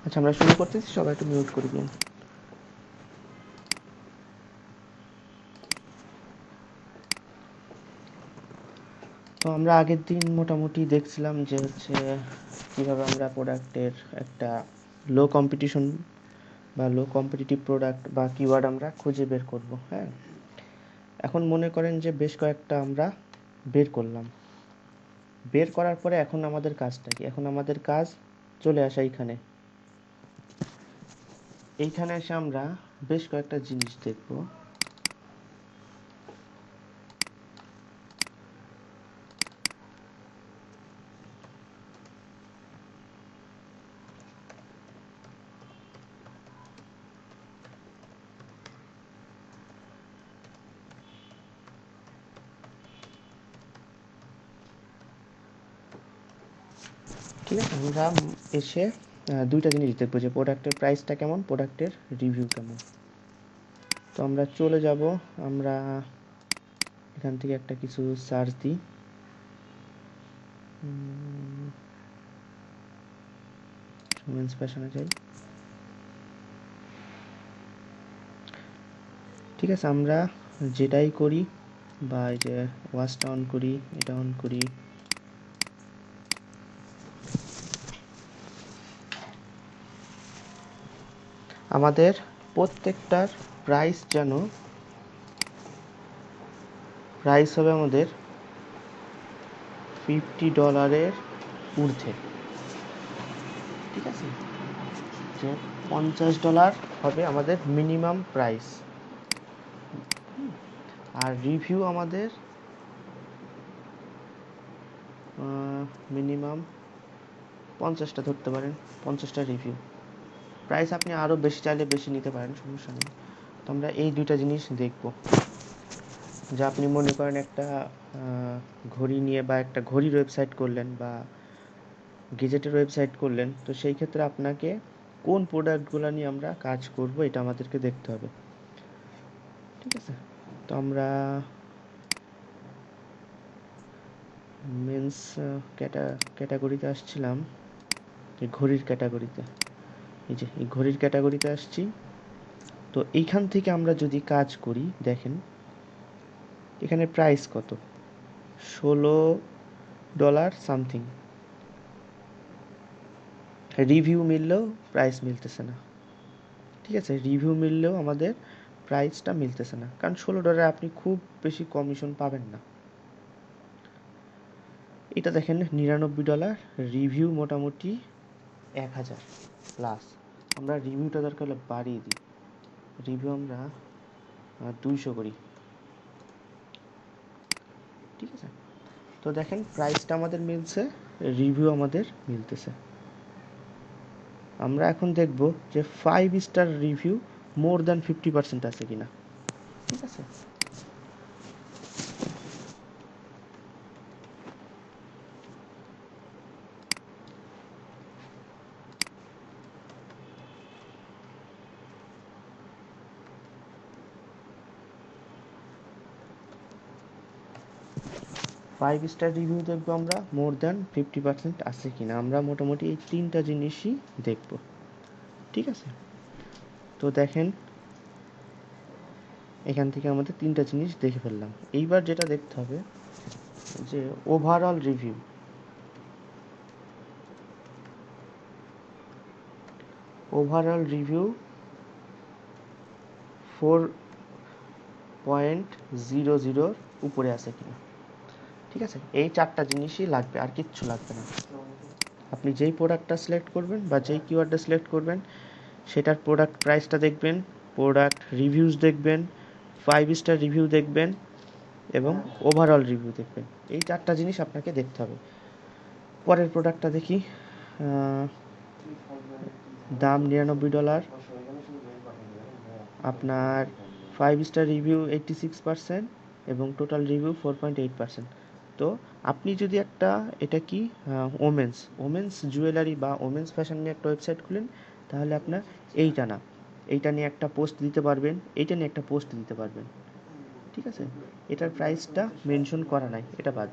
আচ্ছা, আমরা শুরু করতেছি, সবাই একটু মিউট করে দিন। তো আমরা আগের দিন মোটামুটি দেখছিলাম যে হচ্ছে কীভাবে আমরা প্রোডাক্টের একটা লো কম্পিটিশন বা লো কম্পিটিটিভ প্রোডাক্ট বা কিওয়ার্ড আমরা খুঁজে বের করব। হ্যাঁ, এখন মনে করেন যে বেশ কয়েকটা আমরা বের করলাম। বের করার পরে এখন আমাদের কাজটা কি? এখন আমাদের কাজ চলে আসা এইখানে এসে আমরা বেশ কয়েকটা জিনিস দেখব। ঠিক আছে, আমরা এসে দুইটা জিনিস দেখবো, যে প্রোডাক্টের প্রাইসটা কেমন, প্রোডাক্টের রিভিউ কেমন। তো আমরা চলে যাব, আমরা এখান থেকে একটা কিছু সার্চ দিই। ওমেন্স ফ্যাশনে যাই। ঠিক আছে, আমরা যেটাই করি বা এই যে ওয়াচটা অন করি, এটা অন করি, আমাদের প্রত্যেকটার প্রাইস হবে আমাদের $50 ঊর্ধ্বে। ঠিক আছে, যে $50 হবে আমাদের মিনিমাম প্রাইস। আর রিভিউ আমাদের মিনিমাম 50টা ধরতে পারেন, 50টা রিভিউ। প্রাইস আপনি আরও বেশি চাইলে বেশি নিতে পারেন, সমস্যা নেই। তো আমরা এই দুইটা জিনিস দেখব। যে আপনি মনে করেন একটা ঘড়ি নিয়ে বা একটা ঘড়ির ওয়েবসাইট করলেন বা গেজেটের ওয়েবসাইট করলেন, তো সেই ক্ষেত্রে আপনাকে কোন প্রোডাক্টগুলো নিয়ে আমরা কাজ করব এটা আমাদেরকে দেখতে হবে। ঠিক আছে, তো আমরা মেন্স ক্যাটাগরিতে আসছিলাম, এই ঘড়ির ক্যাটাগরিতে, এই ঘড়ির ক্যাটাগরিতে আসছি। তো এইখান থেকে আমরা যদি কাজ করি, দেখেন এখানে প্রাইস কত, $16 সামথিং। রিভিউ মিললেও প্রাইস মিলতেছে না। ঠিক আছে, রিভিউ মিললেও আমাদের প্রাইসটা মিলতেছে না, কারণ $16 আপনি খুব বেশি কমিশন পাবেন না। এটা দেখেন $99, রিভিউ মোটামুটি 1000 প্লাস। আমরা রিভিউটা দরকার হলে বাড়িয়ে দিই, রিভিউ আমরা 200 করি। ঠিক আছে, তো দেখেন প্রাইসটা আমাদের মিলছে, রিভিউ আমাদের মিলতেছে। আমরা এখন দেখব যে 5 স্টার রিভিউ মোর দ্যান 50% আছে কিনা। ঠিক আছে, 5 স্টার রিভিউ দেখবো আমরা মোর দ্যান 50% আছে কিনা। আমরা মোটামুটি এই তিনটা জিনিসই দেখব। ঠিক আছে, তো দেখেন এখান থেকে আমাদের তিনটা জিনিস দেখে ফেললাম। এইবার যেটা দেখতে হবে যে ওভারঅল রিভিউ। ওভারঅল রিভিউ 4.00 উপরে আছে কিনা। ঠিক আছে, এই চারটা জিনিসই লাগবে, আর কিচ্ছু লাগবে না। আপনি যেই প্রোডাক্টটা সিলেক্ট করবেন বা যেই কিওয়ার্ডটা সিলেক্ট করবেন, সেটার প্রোডাক্ট প্রাইসটা দেখবেন, প্রোডাক্ট রিভিউজ দেখবেন, 5 স্টার রিভিউ দেখবেন এবং ওভারঅল রিভিউ দেখবেন। এই চারটা জিনিস আপনাকে দেখতে হবে। পরের প্রোডাক্টটা দেখি, দাম $99, আপনার 5 স্টার রিভিউ 86% এবং টোটাল রিভিউ 4.8%। তো আপনি যদি এটা কি ওমেন্স জুয়েলারি বা ওমেন্স ফ্যাশন নিয়ে একটা ওয়েবসাইট খুলেন, তাহলে আপনার এইটা নিয়ে একটা পোস্ট দিতে পারবেন, এইটা নিয়ে একটা পোস্ট দিতে পারবেন। ঠিক আছে, এটার প্রাইসটা মেনশন করা নাই, এটা বাদ।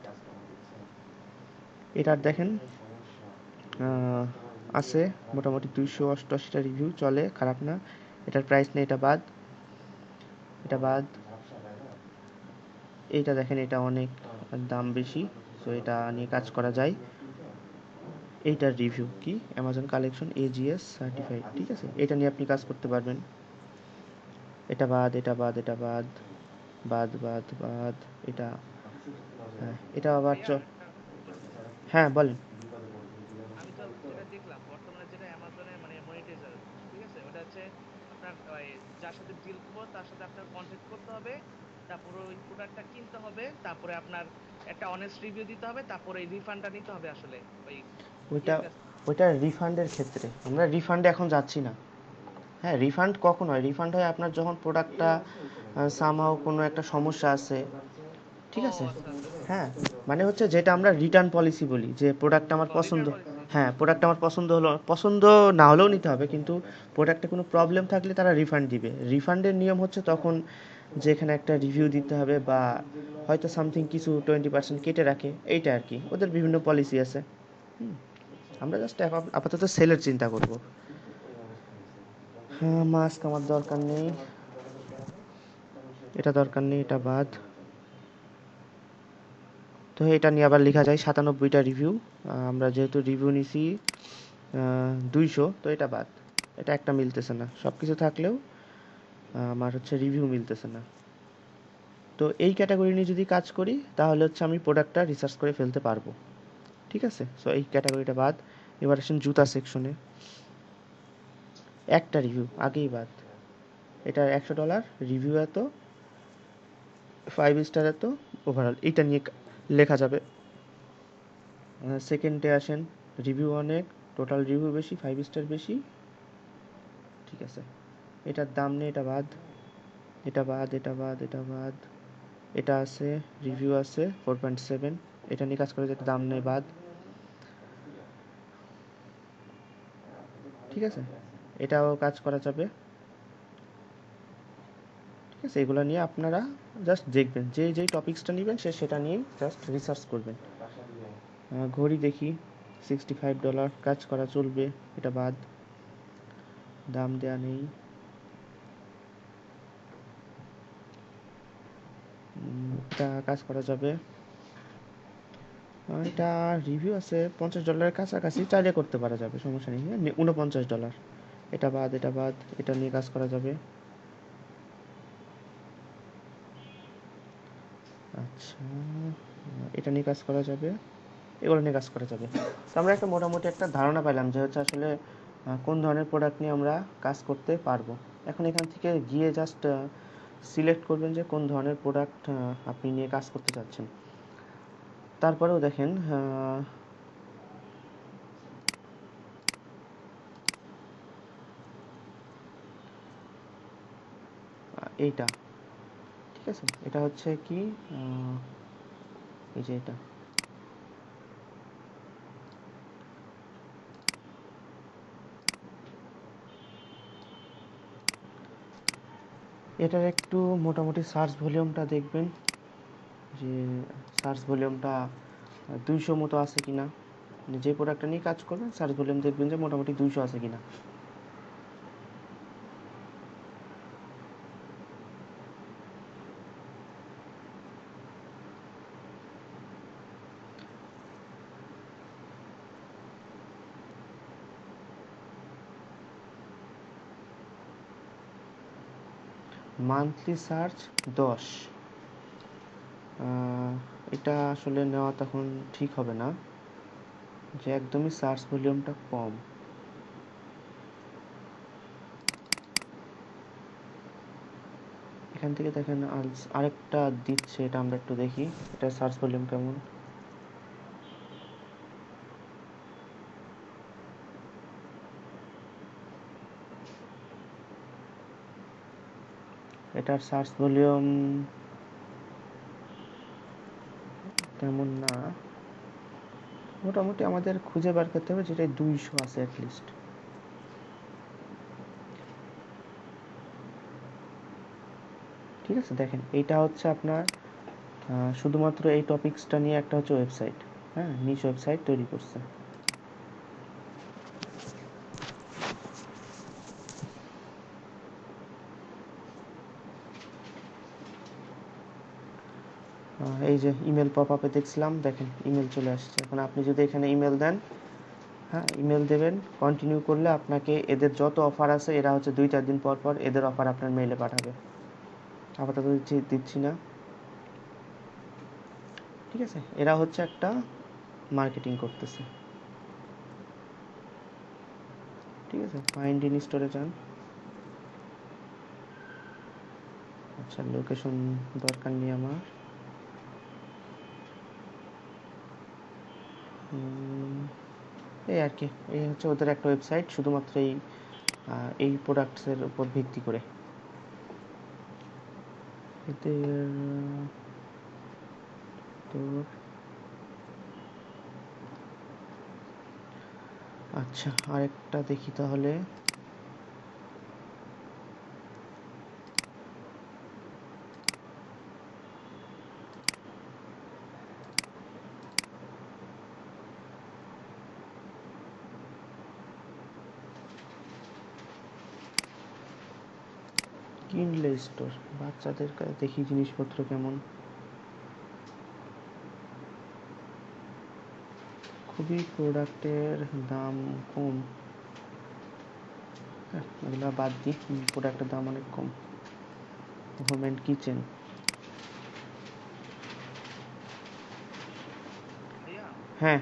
এটার দেখেন আছে মোটামুটি 288টা রিভিউ চলে, খারাপ না। এটার প্রাইস নেই, এটা বাদ, এটা বাদ। এইটা দেখেন, এটা অনেক দাম বেশি, সো এটা নিয়ে কাজ করা যায়। এইটার রিভিউ কি, অ্যামাজন কালেকশন AGS সার্টিফাইড, ঠিক আছে, এটা নিয়ে আপনি কাজ করতে পারবেন। এটা বাদ, এটা বাদ, এটা বাদ, বাদ বাদ বাদ, এটা, হ্যাঁ এটা আবার ভাইয়া একটা কোশ্চেন ছিল। হ্যাঁ বলেন। আমি তো যেটা দেখলাম বর্তমানে যেটা অ্যামাজনের মানে মনিটাইজার, ঠিক আছে, ওটা হচ্ছে আপনার ওই যার সাথে ডিল করবো তার সাথে আপনার কন্ট্যাক্ট করতে হবে, তারপরে ওই প্রোডাক্টটা কিনতে হবে, তারপরে আপনার একটা অনেস্ট রিভিউ দিতে হবে, তারপরে এই রিফান্ডটা নিতে হবে আসলে ওই ওইটা ইয়ের কাছ থেকে। ওইটা রিফান্ডের ক্ষেত্রে আমরা রিফান্ডে এখন যাচ্ছি না। হ্যাঁ, রিফান্ড কখন হয়, রিফান্ড হয় আপনার যখন প্রোডাক্টটা সামহাও কোনো একটা সমস্যা আছে, ও ঠিক আছে। আচ্ছা আচ্ছা আচ্ছা। হ্যাঁ, মানে হচ্ছে যেটা আমরা রিটার্ন পলিসি বলি, যে প্রোডাক্ট আমার ও পছন্দ, রিটার্ন পলিসি। হ্যাঁ প্রোডাক্ট আমার পছন্দ হলো, পছন্দ না হলেও নিতে হবে, কিন্তু প্রোডাক্টে কোনো প্রবলেম থাকলে তারা রিফান্ড দিবে। রিফান্ডের নিয়ম হচ্ছে তখন যেখানে একটা রিভিউ দিতে হবে, বা হয়তো সামথিং কিছু 20% কেটে রাখে, এইটা আর কি, ওদের বিভিন্ন পলিসি আছে। হুম, আমরা জাস্ট আপাতত সেলের চিন্তা করব। হ্যাঁ, মাস্ক আমার দরকার নেই, এটা দরকার নেই, এটা বাদ। তো এটা নিয়ে আবার লেখা যায় 97টা রিভিউ, আমরা যেহেতু রিভিউ নিছি 200, তো এটা বাদ। এটা একটা মিলতেছে না, সব কিছু থাকলেও আমার হচ্ছে রিভিউ মিলতেছে না। তো এই ক্যাটাগরি নিয়ে যদি কাজ করি তাহলে হচ্ছে আমি প্রোডাক্টটা রিসার্চ করে ফেলতে পারবো, ঠিক আছে। সো এই ক্যাটাগরিটা বাদ। এবার আসেন জুতা সেকশনে, একটা রিভিউ আগেই বাদ। এটা $100, রিভিউ এত, 5 স্টার এত, ওভারঅল এইটা নিয়ে লেখা যাবে। সেকেন্ডে আসেন, রিভিউ অনেক, টোটাল রিভিউ বেশি, 5 স্টার বেশি, ঠিক আছে, এটার দাম নেই, এটা বাদ, এটা বাদ, এটা বাদ, এটা বাদ। এটা আছে, রিভিউ আছে 4.7, এটা নিয়ে কাজ করে, যেটা দাম নেই, বাদ, ঠিক আছে, এটাও কাজ করা যাবে, ঠিক আছে। এগুলো নিয়ে আপনারা জাস্ট দেখবেন, যে যেই টপিক্সটা নেবেন সে সেটা নিয়েই জাস্ট রিসার্চ করবেন। ঘড়ি দেখি, $65 কাজ করা চলবে, এটা বাদ, দাম দেয়া নেই। এটা কাজ করা যাবে। এটা রিভিউ আছে $50 কাছাকাছি, চাইলে করতে পারা যাবে, সমস্যা নেই। হ্যাঁ, $49, এটা বাদ, এটা বাদ, এটা নিয়ে কাজ করা যাবে। আচ্ছা, এটা নিয়ে কাজ করা যাবে, এগুলো নিয়ে কাজ করা যাবে। তো আমরা একটা মোটামুটি একটা ধারণা পেলাম যে হচ্ছে আসলে কোন ধরনের প্রোডাক্ট নিয়ে আমরা কাজ করতে পারবো। এখন এখান থেকে গিয়ে জাস্ট সিলেক্ট করবেন যে কোন ধরনের প্রোডাক্ট আপনি নিয়ে কাজ করতে চাচ্ছেন। তারপরেও দেখেন এইটা, ঠিক আছে, এটা হচ্ছে কি, এই যে এটা, এটার একটু মোটামুটি সার্চ ভলিউমটা দেখবেন, যে সার্চ ভলিউমটা 200 মতো আছে কিনা। যে প্রোডাক্টটা নিয়ে কাজ করবেন সার্চ ভলিউম দেখবেন যে মোটামুটি 200 আছে কিনা। মান্থলি সার্চ 10, এটা আসলে নেওয়া তখন ঠিক হবে না, যে একদমই সার্চ ভলিউমটা কম। এখান থেকে দেখেন আরেকটা দিচ্ছে, এটা আমরা একটু দেখি এটা সার্চ ভলিউম কেমন। এটার সার্চ ভলিউম তেমন না, মোটামুটি আমাদের খুঁজে বার করতে হবে যেটা 200 আছে অ্যাটলিস্ট। ঠিক আছে, দেখেন এইটা হচ্ছে আপনার শুধুমাত্র এই টপিক্সটা নিয়ে একটা হচ্ছে ওয়েবসাইট, হ্যাঁ নিশ ওয়েবসাইট তৈরি করছে। এই যে ইমেল পপ আপে দেখছিলাম, দেখেন ইমেল চলে আসছে। এখন আপনি যদি এখানে ইমেল দেন, হ্যাঁ ইমেল দেবেন, কন্টিনিউ করলে আপনাকে এদের যত অফার আছে, এরা হচ্ছে 2-4 দিন পর পর এদের অফার আপনার মেইলে পাঠাবে। আপাতত দিচ্ছি না, ঠিক আছে। এরা হচ্ছে একটা মার্কেটিং করতেছে, ঠিক আছে। ফাইন্ড ইন স্টোরে যান। আচ্ছা, লোকেশন দরকার নেই আমার। এই আর কি, এই হচ্ছে ওদের একটা ওয়েবসাইট শুধুমাত্র এই প্রোডাক্টসের উপর ভিত্তি করে। এদের তোর আচ্ছা, আরেকটা দেখি তাহলে। কিনলে স্টোর, বাচ্চাদের দেখি জিনিসপত্র কেমন। খুবই প্রোডাক্টের দাম কম, হ্যাঁ এগুলো বাদ দিই, প্রোডাক্টের দাম অনেক কম। হোম অ্যান্ড কিচেন, ভাইয়া হ্যাঁ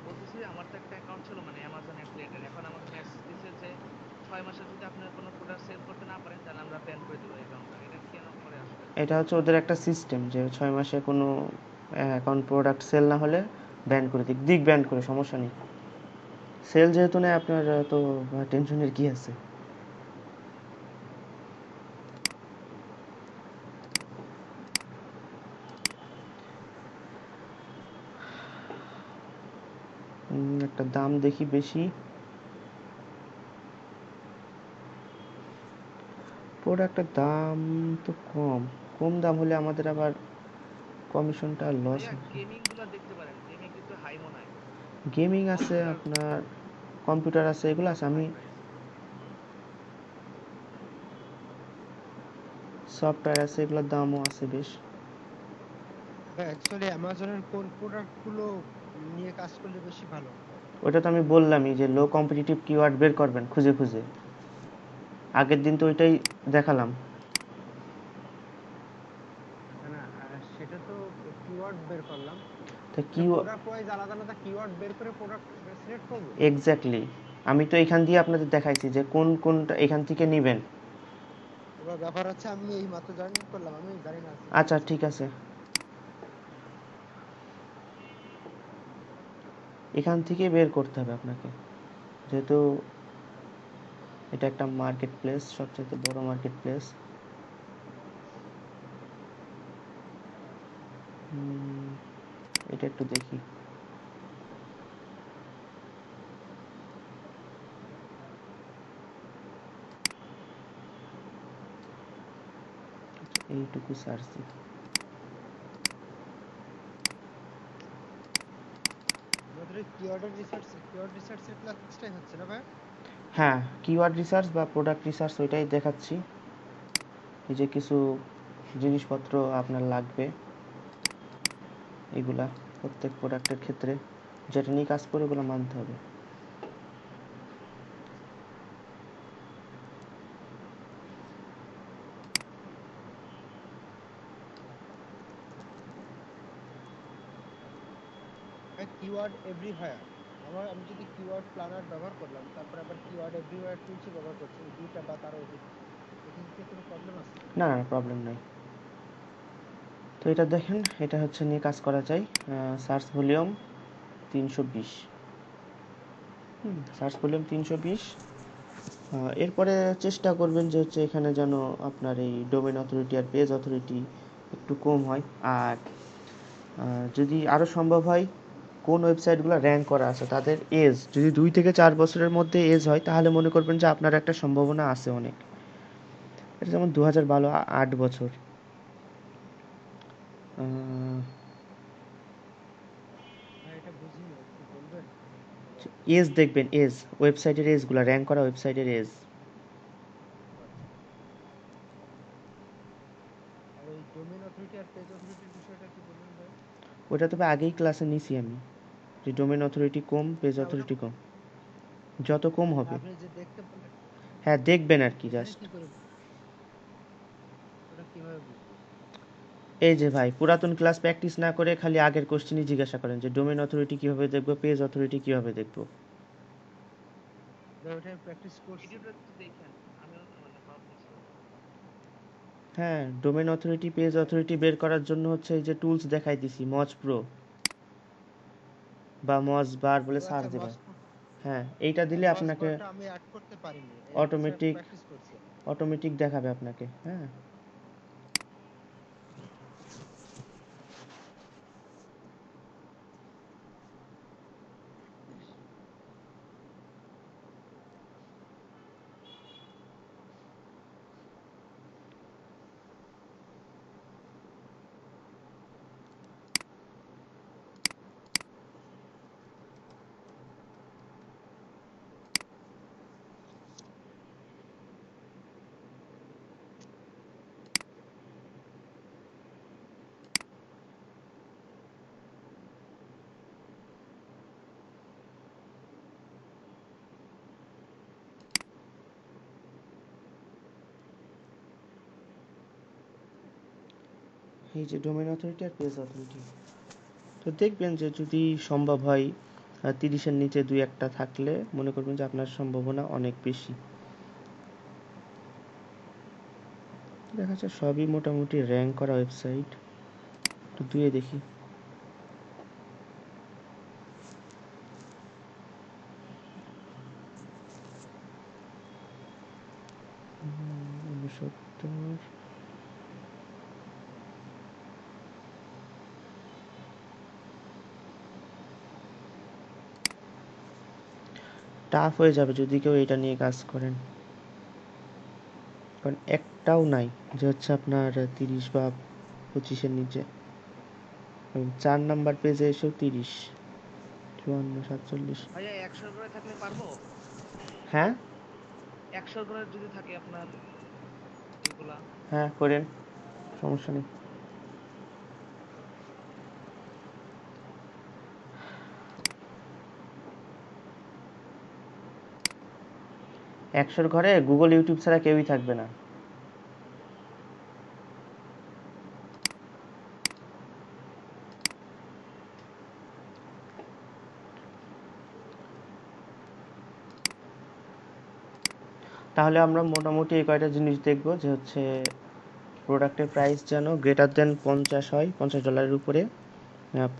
বলতেছি আমার তো একটা অ্যাকাউন্ট ছিল মানে অ্যামাজন অ্যাফিলিয়েটেড, এখন আমাকে মেসেজ দিছে যে 6 মাসে যদি আপনি কোনো প্রোডাক্ট সেল করতে না পারেন তাহলে আমরা ব্যান করে দেবো অ্যাকাউন্টটা। এটা কেন করে আসলে? এটা হচ্ছে ওদের একটা সিস্টেম যে 6 মাসে কোনো অ্যাকাউন্ট প্রোডাক্ট সেল না হলে ব্যান করে দিক ব্যান করে, সমস্যা নেই। সেল যেহেতু নেই আপনার, তো টেনশনের কি আছে। একটা দাম দেখি বেশি, প্রোডাক্টের দাম তো কম। কম দাম হলে আমাদের আবার কমিশনটা লস ভাইয়া হবে। গেমিং গুলো দেখতে পারেন, গেমিং কিন্তু হাই মনে হয়। গেমিং আছে কম্পিউটার আপনার, কম্পিউটার আছে, এগুলো আছে। কিন্তু আমি হাই প্রাইস। সফটওয়্যার আছে, এগুলোর দামও আছে বেশ। অ্যাকচুয়ালি অ্যামাজনের কোন প্রোডাক্ট গুলো নিয়ে কাজ করলে বেশি ভালো? ওটা তো আমি বললামই যে লো কম্পিটিটিভ কিওয়ার্ড বের করবেন খুঁজে খুঁজে, আগের দিন তো ওইটাই দেখালাম। না না, সেটা তো কিওয়ার্ড বের করলাম, তা মানে কি, প্রোডাক্ট ওয়াইজ আলাদা আলাদা কিওয়ার্ড বের করে প্রোডাক্ট সিলেক্ট করব। এক্স্যাক্টলি, আমি তো এখান দিয়ে আপনাদের দেখাইছি যে কোন কোনটা এখান থেকে নেবেন। এবার ব্যাপার হচ্ছে আমি এই মাত্র জয়েন করলাম, আমি জানি না আচ্ছা সিস্টেমটা ঠিক কেমন। আছে, এখান থেকে বের করতে হবে আপনাকে, যেহেতু এটা একটা মার্কেট প্লেস, সবচেয়ে বড় মার্কেট প্লেস। এটা একটু দেখি। আচ্ছা, এইটুকু সার্চ দিই। আমাদের কিওয়ার্ড রিসার্চের ক্লাসটাই হচ্ছে না ভাই? হ্যাঁ, কিওয়ার্ড রিসার্চ বা প্রোডাক্ট রিসার্চ ওইটাই দেখাচ্ছি। এই যে কিছু জিনিসপত্র আপনার লাগবে, এগুলা প্রত্যেক প্রোডাক্টের ক্ষেত্রে যেটা নিয়ে কাজ করে ওগুলো মানতে হবে। কিওয়ার্ড এভরিওয়্যার, আমি যদি কিওয়ার্ড প্ল্যানার ব্যবহার করলাম, তারপর আবার কিওয়ার্ড এভরিওয়্যার টুলসও ব্যবহার করছি, এই দুইটা বা তার অধিক, এক্ষেত্রে কোনো প্রবলেম আছে? না না, প্রবলেম নাই। তো এটা দেখেন, এটা হচ্ছে নিয়ে কাজ করা যায়। Search volume 320, search volume 320। এরপরে চেষ্টা করবেন যে হচ্ছে এখানে যেন আপনার এই ডোমেন অথরিটি আর পেজ অথরিটি একটু কম হয়। আর যদি আরও সম্ভব হয়, কোন ওয়েবসাইটগুলো র্যাঙ্ক করা আছে তাদের এজ যদি 2 থেকে 4 বছরের মধ্যে এজ হয়, তাহলে মনে করবেন যে আপনার একটা সম্ভাবনা আছে অনেক। এটা যেমন 2012, 8 বছর। ভাই এটা বুঝিনি, একটু বলবেন? এজ দেখবেন, এজ ওয়েবসাইটের এজগুলো, র্যাঙ্ক করা ওয়েবসাইটের এজ। আচ্ছা। আর এই ডোমেন ডোমেইন অথরিটি আর পেজ অথরিটির বিষয়টা কি বললেন ভাই? ওটা তবে আগেই ক্লাসে নিছি আমি, যে ডোমেন অথরিটি কম, পেজ না ওটা অথরিটি কম, যত কম হবে। আপনি যে দেখতে বললেন, হ্যাঁ দেখবেন আর কি এখানে জাস্ট। কি করে ওটা কিভাবে বুঝবো? এই যে ভাই, পুরাতন ক্লাস প্র্যাকটিস না করে খালি আগের কোশ্চেনই জিজ্ঞাসা করেন যে ডোমেন অথরিটি কিভাবে দেখবো, পেজ অথরিটি কিভাবে দেখবো। ভাই ওটা আমি প্র্যাকটিস করছি। ভিডিওটা একটু দেখেন, আমিও মানে ভাবতেছি। হ্যাঁ, ডোমেন অথরিটি পেজ অথরিটি বের করার জন্য হচ্ছে এই যে টুলস দেখাই দিছি, মজ প্রো বা মজ বার ও বলে সার্চ আচ্ছা, দেবেন। হ্যাঁ, এইটা দিলে আপনাকে মসপ্রোটা আমি অ্যাড করতে পারিনি, এই জাস্ট অটোমেটিক প্র্যাকটিস করছি। অটোমেটিক দেখাবে আপনাকে। হ্যাঁ, এই যে ডোমেন অথরিটি আর পেজ অথরিটি, তো দেখবেন যে যদি সম্ভব হয় 30-এর নিচে দুই একটা থাকলে মনে করবেন যে আপনার সম্ভাবনা অনেক বেশি। দেখা যাচ্ছে সবই মোটামুটি র্যাঙ্ক করা ওয়েবসাইট, তো দুয়ে দেখি। ঊনসত্তর, টাফ হয়ে যাবে যদি কেউ এটা নিয়ে কাজ করেন, কারণ একটাও নাই যে হচ্ছে আপনার 30 বা 25-এর নিচে। 4 নাম্বার পেজে এসেও 30, 54, 47। ভাইয়া 100 করে থাকলে পারবো? হ্যাঁ 100 করে যদি থাকে আপনার এগুলা। হ্যাঁ করেন, সমস্যা নেই। 100-র ঘরে গুগল ইউটিউব ছাড়া কেউই থাকবে না। তাহলে আমরা মোটামুটি এই কয়টা জিনিস দেখব, যে হচ্ছে প্রোডাক্টের প্রাইস যেন গ্রেটার দেন 50 হয়, $50 উপরে।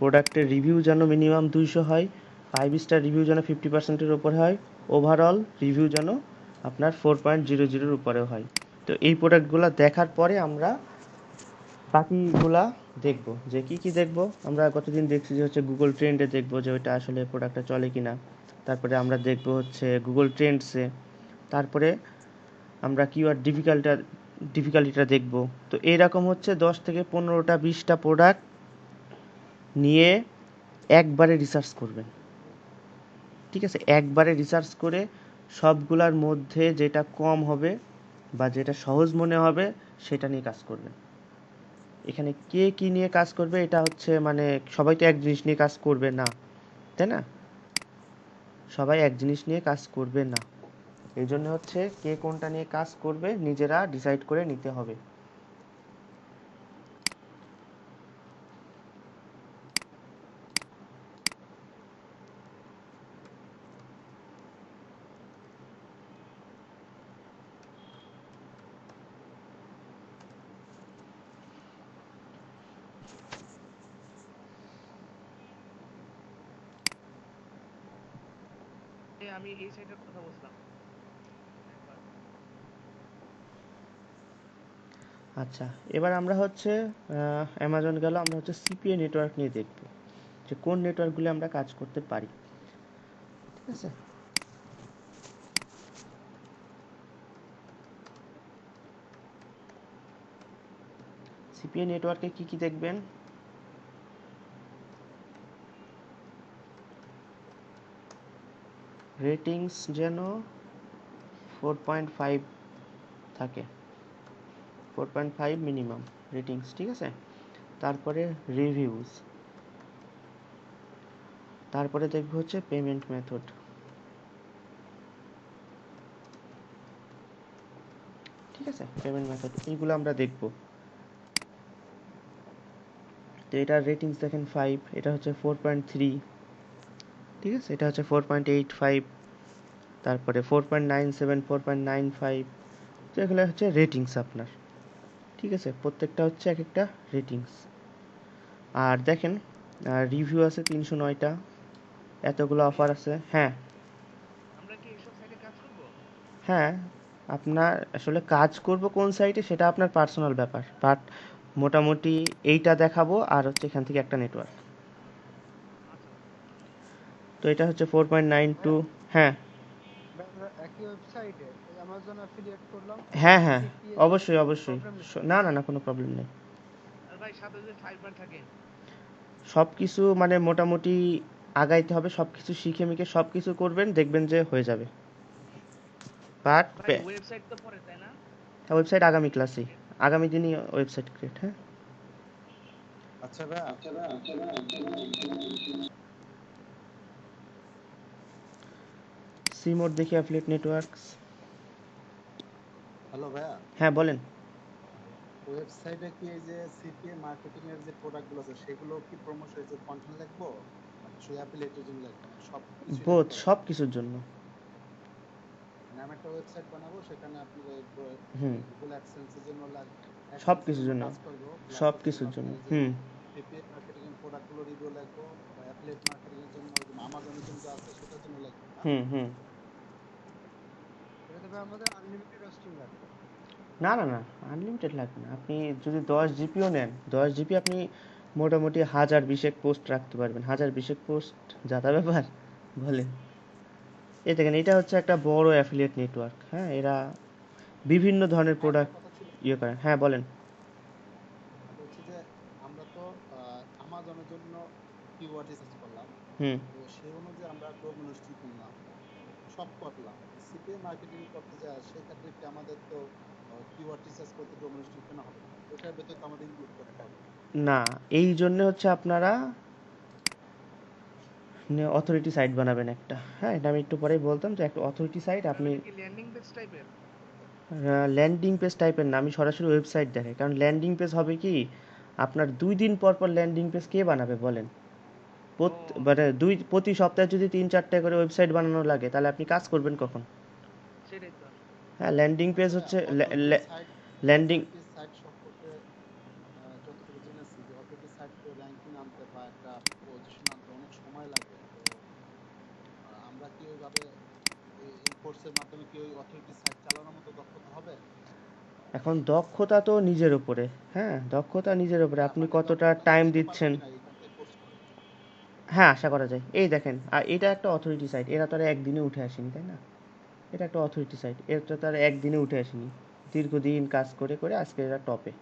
প্রোডাক্টের রিভিউ যেন মিনিমাম 200 হয়, 5 স্টার রিভিউ যেন 50%-এর উপরে হয়, ওভারঅল রিভিউ যেন আপনার 4.00-এর উপরেও হয়। তো এই প্রোডাক্টগুলো দেখার পরে আমরা বাকিগুলা দেখব, যে কি কি দেখব। আমরা গতদিন দেখছি যে হচ্ছে গুগল ট্রেন্ডে দেখব যে ওইটা আসলে প্রোডাক্টটা চলে কিনা। তারপরে আমরা দেখব হচ্ছে গুগল ট্রেন্ডসে। তারপরে আমরা কিওয়ার্ড ডিফিকাল্টিটা দেখব। তো এইরকম হচ্ছে 10 থেকে 15টা 20টা প্রোডাক্ট নিয়ে একবারে রিসার্চ করবেন। ঠিক আছে, একবারে রিসার্চ করে সবগুলার মধ্যে যেটা কম হবে বা যেটা সহজ মনে হবে সেটা নিয়ে কাজ করবেন। এখানে কে কি নিয়ে কাজ করবে এটা হচ্ছে মানে সবাই তো এক জিনিস নিয়ে কাজ করবে না, তাই না? সবাই এক জিনিস নিয়ে কাজ করবে না, এই জন্য হচ্ছে কে কোনটা নিয়ে কাজ করবে নিজেরা ডিসাইড করে নিতে হবে। আমি এই সাইটের কথা বলছিলাম একবার। আচ্ছা, এবার আমরা হচ্ছে অ্যামাজন গেল, আমরা হচ্ছে সিপিএ নেটওয়ার্ক নিয়ে দেখব যে কোন নেটওয়ার্কগুলো আমরা কাজ করতে পারি। ঠিক আছে, সিপিএ নেটওয়ার্কে কি কি দেখবেন? রেটিংস যেন 4.5 থাকে, 4.5 মিনিমাম। রেটিংস, ঠিক আছে। তারপরে রিভিউজ, তারপরে দেখবো হচ্ছে পেমেন্ট মেথড। ঠিক আছে, পেমেন্ট মেথড এইগুলো আমরা দেখব। তো এটার রেটিংস দেখেন 5, এটা হচ্ছে 4.3, ঠিক আছে, এটা হচ্ছে 4.85, তারপরে 4.97, 4.95। তো এগুলো হচ্ছে রেটিংস আপনার, ঠিক আছে, প্রত্যেকটা হচ্ছে এক একটা রেটিংস। আর দেখেন রিভিউ আছে 309টা, এতগুলো অফার ভাইয়া, আছে। হ্যাঁ, আমরা কি এসব সাইটে কাজ করব? হ্যাঁ, আপনার আসলে কাজ করব কোন সাইটে সেটা আপনার পার্সোনাল ব্যাপার, বাট মোটামুটি এইটা দেখাবো আর হচ্ছে এখান থেকে একটা নেটওয়ার্ক। আচ্ছা ভাই। তো এটা হচ্ছে 4.92। ভাইয়া, হ্যাঁ, আমরা একই ওয়েবসাইটে অ্যামাজন অ্যাফিলিয়েট করলাম, হ্যাঁ, হ্যাঁ, সিপিএ দিলে অবশ্যই, কোনো অবশ্যই। প্রবলেম নেই? না, না, না, কোনো প্রবলেম নেই। আর ভাই সাথে যদি ফাইবার থাকে? সব কিছু মানে মোটামুটি আগাইতে হবে, সব কিছু শিখে মিখে সব কিছু করবেন, দেখবেন যে হয়ে যাবে। বাট ভাই ওয়েবসাইট তো পরে, তাই না? ওয়েবসাইট আগামী ক্লাসেই, আগামী দিনই ওয়েবসাইট ক্রিয়েট। হ্যাঁ, আচ্ছা ভাইয়া, সিমোড দেখি অ্যাফিলিয়েট নেটওয়ার্কস। হ্যালো ভাইয়া, হ্যাঁ, বলেন। ওয়েবসাইটে কি এই যে সিপিএ মার্কেটিং এর যে প্রোডাক্ট গুলো আছে সেগুলো কি প্রমোশন যে কন্টেন্ট লিখবো, নাকি শুধু অ্যাফিলিয়েটের জন্য লিখবো, নাকি সব কিছুই বোথ, লিখতে হবে? সব কিছুর জন্য। মানে আমি একটা ওয়েবসাইট বানাবো, সেখানে আপনার হুম, গুগল অ্যাডসেন্স এর জন্য সব অ্যাডসেন্স এর কিছুর জন্য জন্য, কাজ করব, প্লাস সব হচ্ছে কিছুর জন্য। আপনার এই যে হুম, সিপিএ মার্কেটিং এর প্রোডাক্ট গুলো রিভিউ লিখবো, বা অ্যাফিলিয়েট মার্কেটিং এর জন্য ওই যে আমাজনের জন্য যা আছে সেটার জন্য লিখবো না? হুম, হুম। এটা তবে আমাদের আনলিমিটেড হোস্টিং লাগবে। না, না, না, আনলিমিটেড লাগবে না। আপনি যদি 10 জিবিও নেন, 10 জিবি আপনি মোটামুটি 1000-20 পোস্ট রাখতে পারবেন। 1000-20 পোস্ট যাতা ব্যাপার বলেন। এই দেখেন, এটা হচ্ছে একটা বড় অ্যাফিলিয়েট নেটওয়ার্ক। হ্যাঁ, এরা বিভিন্ন ধরনের আরেকটা প্রোডাক্ট কথা ছিল কি, ইয়ে করেন। হ্যাঁ, বলেন। এটা হচ্ছে যে আমরা তো আমাজনের জন্য কিওয়ার্ড রিসার্চ করলাম, হুম। তো সেই অনুযায়ী আমরা ডোমেন হোস্টিং কিনলাম, সব করলাম। সিপিএ মার্কেটিং করতে যায় সেক্ষেত্রে কি আমাদের তো কিওয়ার্ড রিসার্চ করতে ডোমেন হোস্টিং কেনা হবে না, ওইটার ভেতর তো আমাদের ইনক্লুড করতে হবে। না, এই জন্য হচ্ছে আপনারা অথরিটি সাইট বানাবেন একটা। হ্যাঁ, এটা আমি একটু পরেই বলতাম যে একটা অথরিটি সাইট মানে আপনি। ওইটা কি ল্যান্ডিং পেজ টাইপের? ল্যান্ডিং পেজ টাইপের না, আমি সরাসরি ওয়েবসাইট দেখাই। কারণ ল্যান্ডিং পেজ হবে কি, আপনার 2 দিন পর পর ল্যান্ডিং পেজ কে বানাবে বলেন? ও মানে প্রতি সপ্তাহে যদি 3-4টা করে ওয়েবসাইট বানানো লাগে, তাহলে আপনি কাজ করবেন কখন? সেটাই তো। হ্যাঁ, ল্যান্ডিং পেজ আচ্ছা ভাইয়া, হচ্ছে authority site, landing. Authority site সম্পর্কে যতটুকু জেনেছি যে অথরিটি সাইট তো র্যাঙ্কিং আনতে বা একটা পজিশন আনতে অনেক সময় লাগে, তো আমরা কি ওইভাবে এই কোর্সের মাধ্যমে কি ওই অথরিটি সাইট চালানোর মতো দক্ষতা হবে? এখন দক্ষতা তো নিজের উপরে। হ্যাঁ, দক্ষতা নিজের উপরে, না আপনি মানে কতটা দক্ষতা টাইম হইতে পারবো দিচ্ছেন। কিনা এইখান থেকে কোর্স করে? হ্যাঁ, আশা করা যায়। এই দেখেন, আর এটা একটা অথরিটি সাইট, এরা তো আর একদিনে উঠে আসেনি, তাই না? এটা একটা অথরিটি সাইট, এরা তো আর একদিনে উঠে আসেনি। দীর্ঘদিন কাজ করে করে আজকে এরা টপে।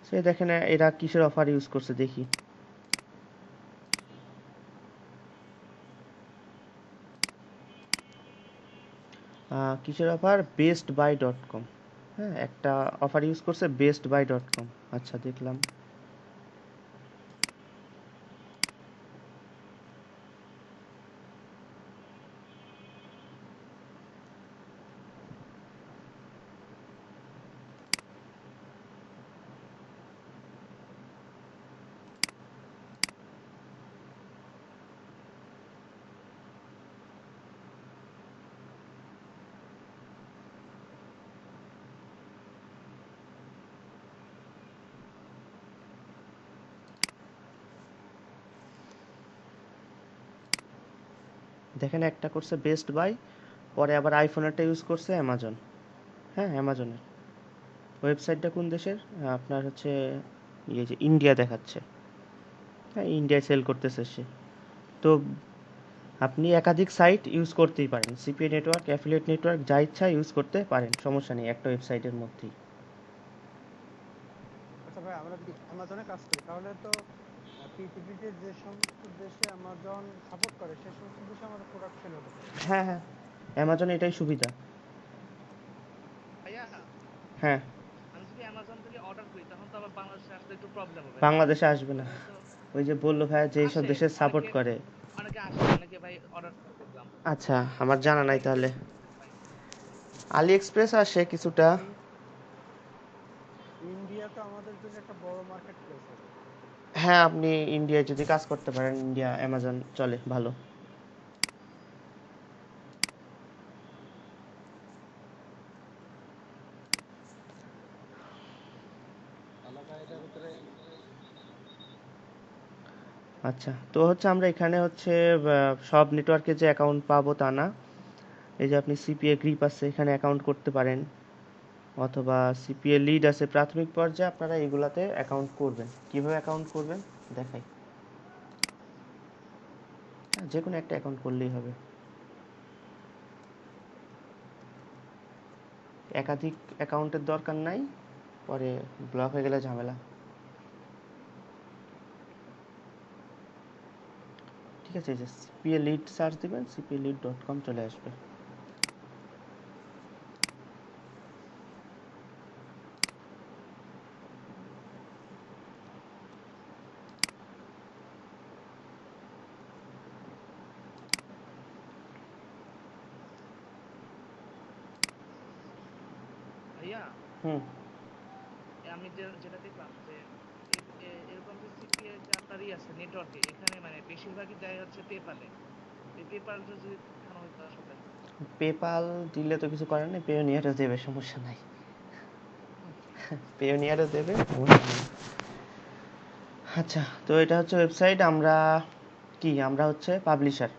সে দেখেন এরা কিসের অফার ইউজ করছে দেখি। কিসের offer? Best Buy dot com. হ্যাঁ, একটা অফার ইউজ করছে বেস্ট বাই ডট কম। আচ্ছা, দেখলাম। দেখেন, একটা করছে বেস্ট বাই, পরে আবার আইফোনেরটা ইউজ করছে অ্যামাজন। হ্যাঁ, অ্যামাজনের। ওয়েবসাইটটা কোন দেশের? আপনার হচ্ছে ইয়ে যে ইন্ডিয়া দেখাচ্ছে। হ্যাঁ, ইন্ডিয়ায় সেল করতেছে সে। তো আপনি একাধিক সাইট ইউজ করতেই পারেন, সিপিএ নেটওয়ার্ক, অ্যাফিলিয়েট নেটওয়ার্ক, যা ইচ্ছা ইউজ করতে পারেন, সমস্যা নেই একটা ওয়েবসাইটের মধ্যেই। আচ্ছা ভাই, আমরা যদি অ্যামাজনে কাজ করি তাহলে তো পৃথিবীতে যে সমস্ত দেশে অ্যামাজন সাপোর্ট করে সে সমস্ত দেশে আমাদের প্রোডাক্ট সেল হতে পারে। হ্যাঁ, হ্যাঁ, অ্যামাজন এটাই সুবিধা। ভাইয়া হ্যাঁ, আমি যদি অ্যামাজন থেকে অর্ডার করি তখন তো আবার বাংলাদেশে আসতে একটু প্রবলেম হবে না? বাংলাদেশে আসবে না। আমি তো ওই যে বললো ভাইয়া যে এইসব আসে দেশে সাপোর্ট অনেকে, করে। অনেকে আসে, অনেকে ভাই অর্ডার করে দেখলাম। আচ্ছা, আমার জানা নাই তাহলে। ভাই আলি এক্সপ্রেস আসে কিছুটা। ইন্ডিয়া তো আমাদের জন্য একটা বড় মার্কেট প্লেস হবে। হ্যাঁ, আপনি ইন্ডিয়ায় যদি কাজ করতে পারেন, ইন্ডিয়া অ্যামাজন চলে ভালো। তাহলে ভাই এটার ভিতরে আচ্ছা, তো হচ্ছে আমরা এখানে হচ্ছে সব নেটওয়ার্কে যে অ্যাকাউন্ট পাবো তা না। এই যে আপনি সিপিএ গ্রিপ আছে, এখানে অ্যাকাউন্ট করতে পারেন, অথবা সিপিএ লিড আছে। প্রাথমিক পর্যায়ে আপনারা এগুলাতে অ্যাকাউন্ট করবেন। কিভাবে অ্যাকাউন্ট করবেন দেখাই। যে কোনো একটা অ্যাকাউন্ট করলেই হবে, একাধিক অ্যাকাউন্টের দরকার নাই, পরে ব্লক হয়ে গেলে ঝামেলা। ঠিক আছে, এই যে সিপিএ লিড সার্চ দিবেন, cplead.com চলে আসবে। ভাইয়া হুম। আমি যেটা দেখলাম যে এরকম যে সিপিএ যে আপনার আছে নেটওয়ার্কে, এখানে মানে বেশিরভাগই দেয় হচ্ছে পেপালে। এই পেপালটা যদি দেখানো হতো আসলে। পেপাল দিলে তো কিছু করার নেই, পেওনিয়ারও দেবে, সমস্যা নাই। পেওনিয়ারও দেবে, সমস্যা নেই। আচ্ছা, তো এটা হচ্ছে ওয়েবসাইট। আমরা হচ্ছে পাবলিশার,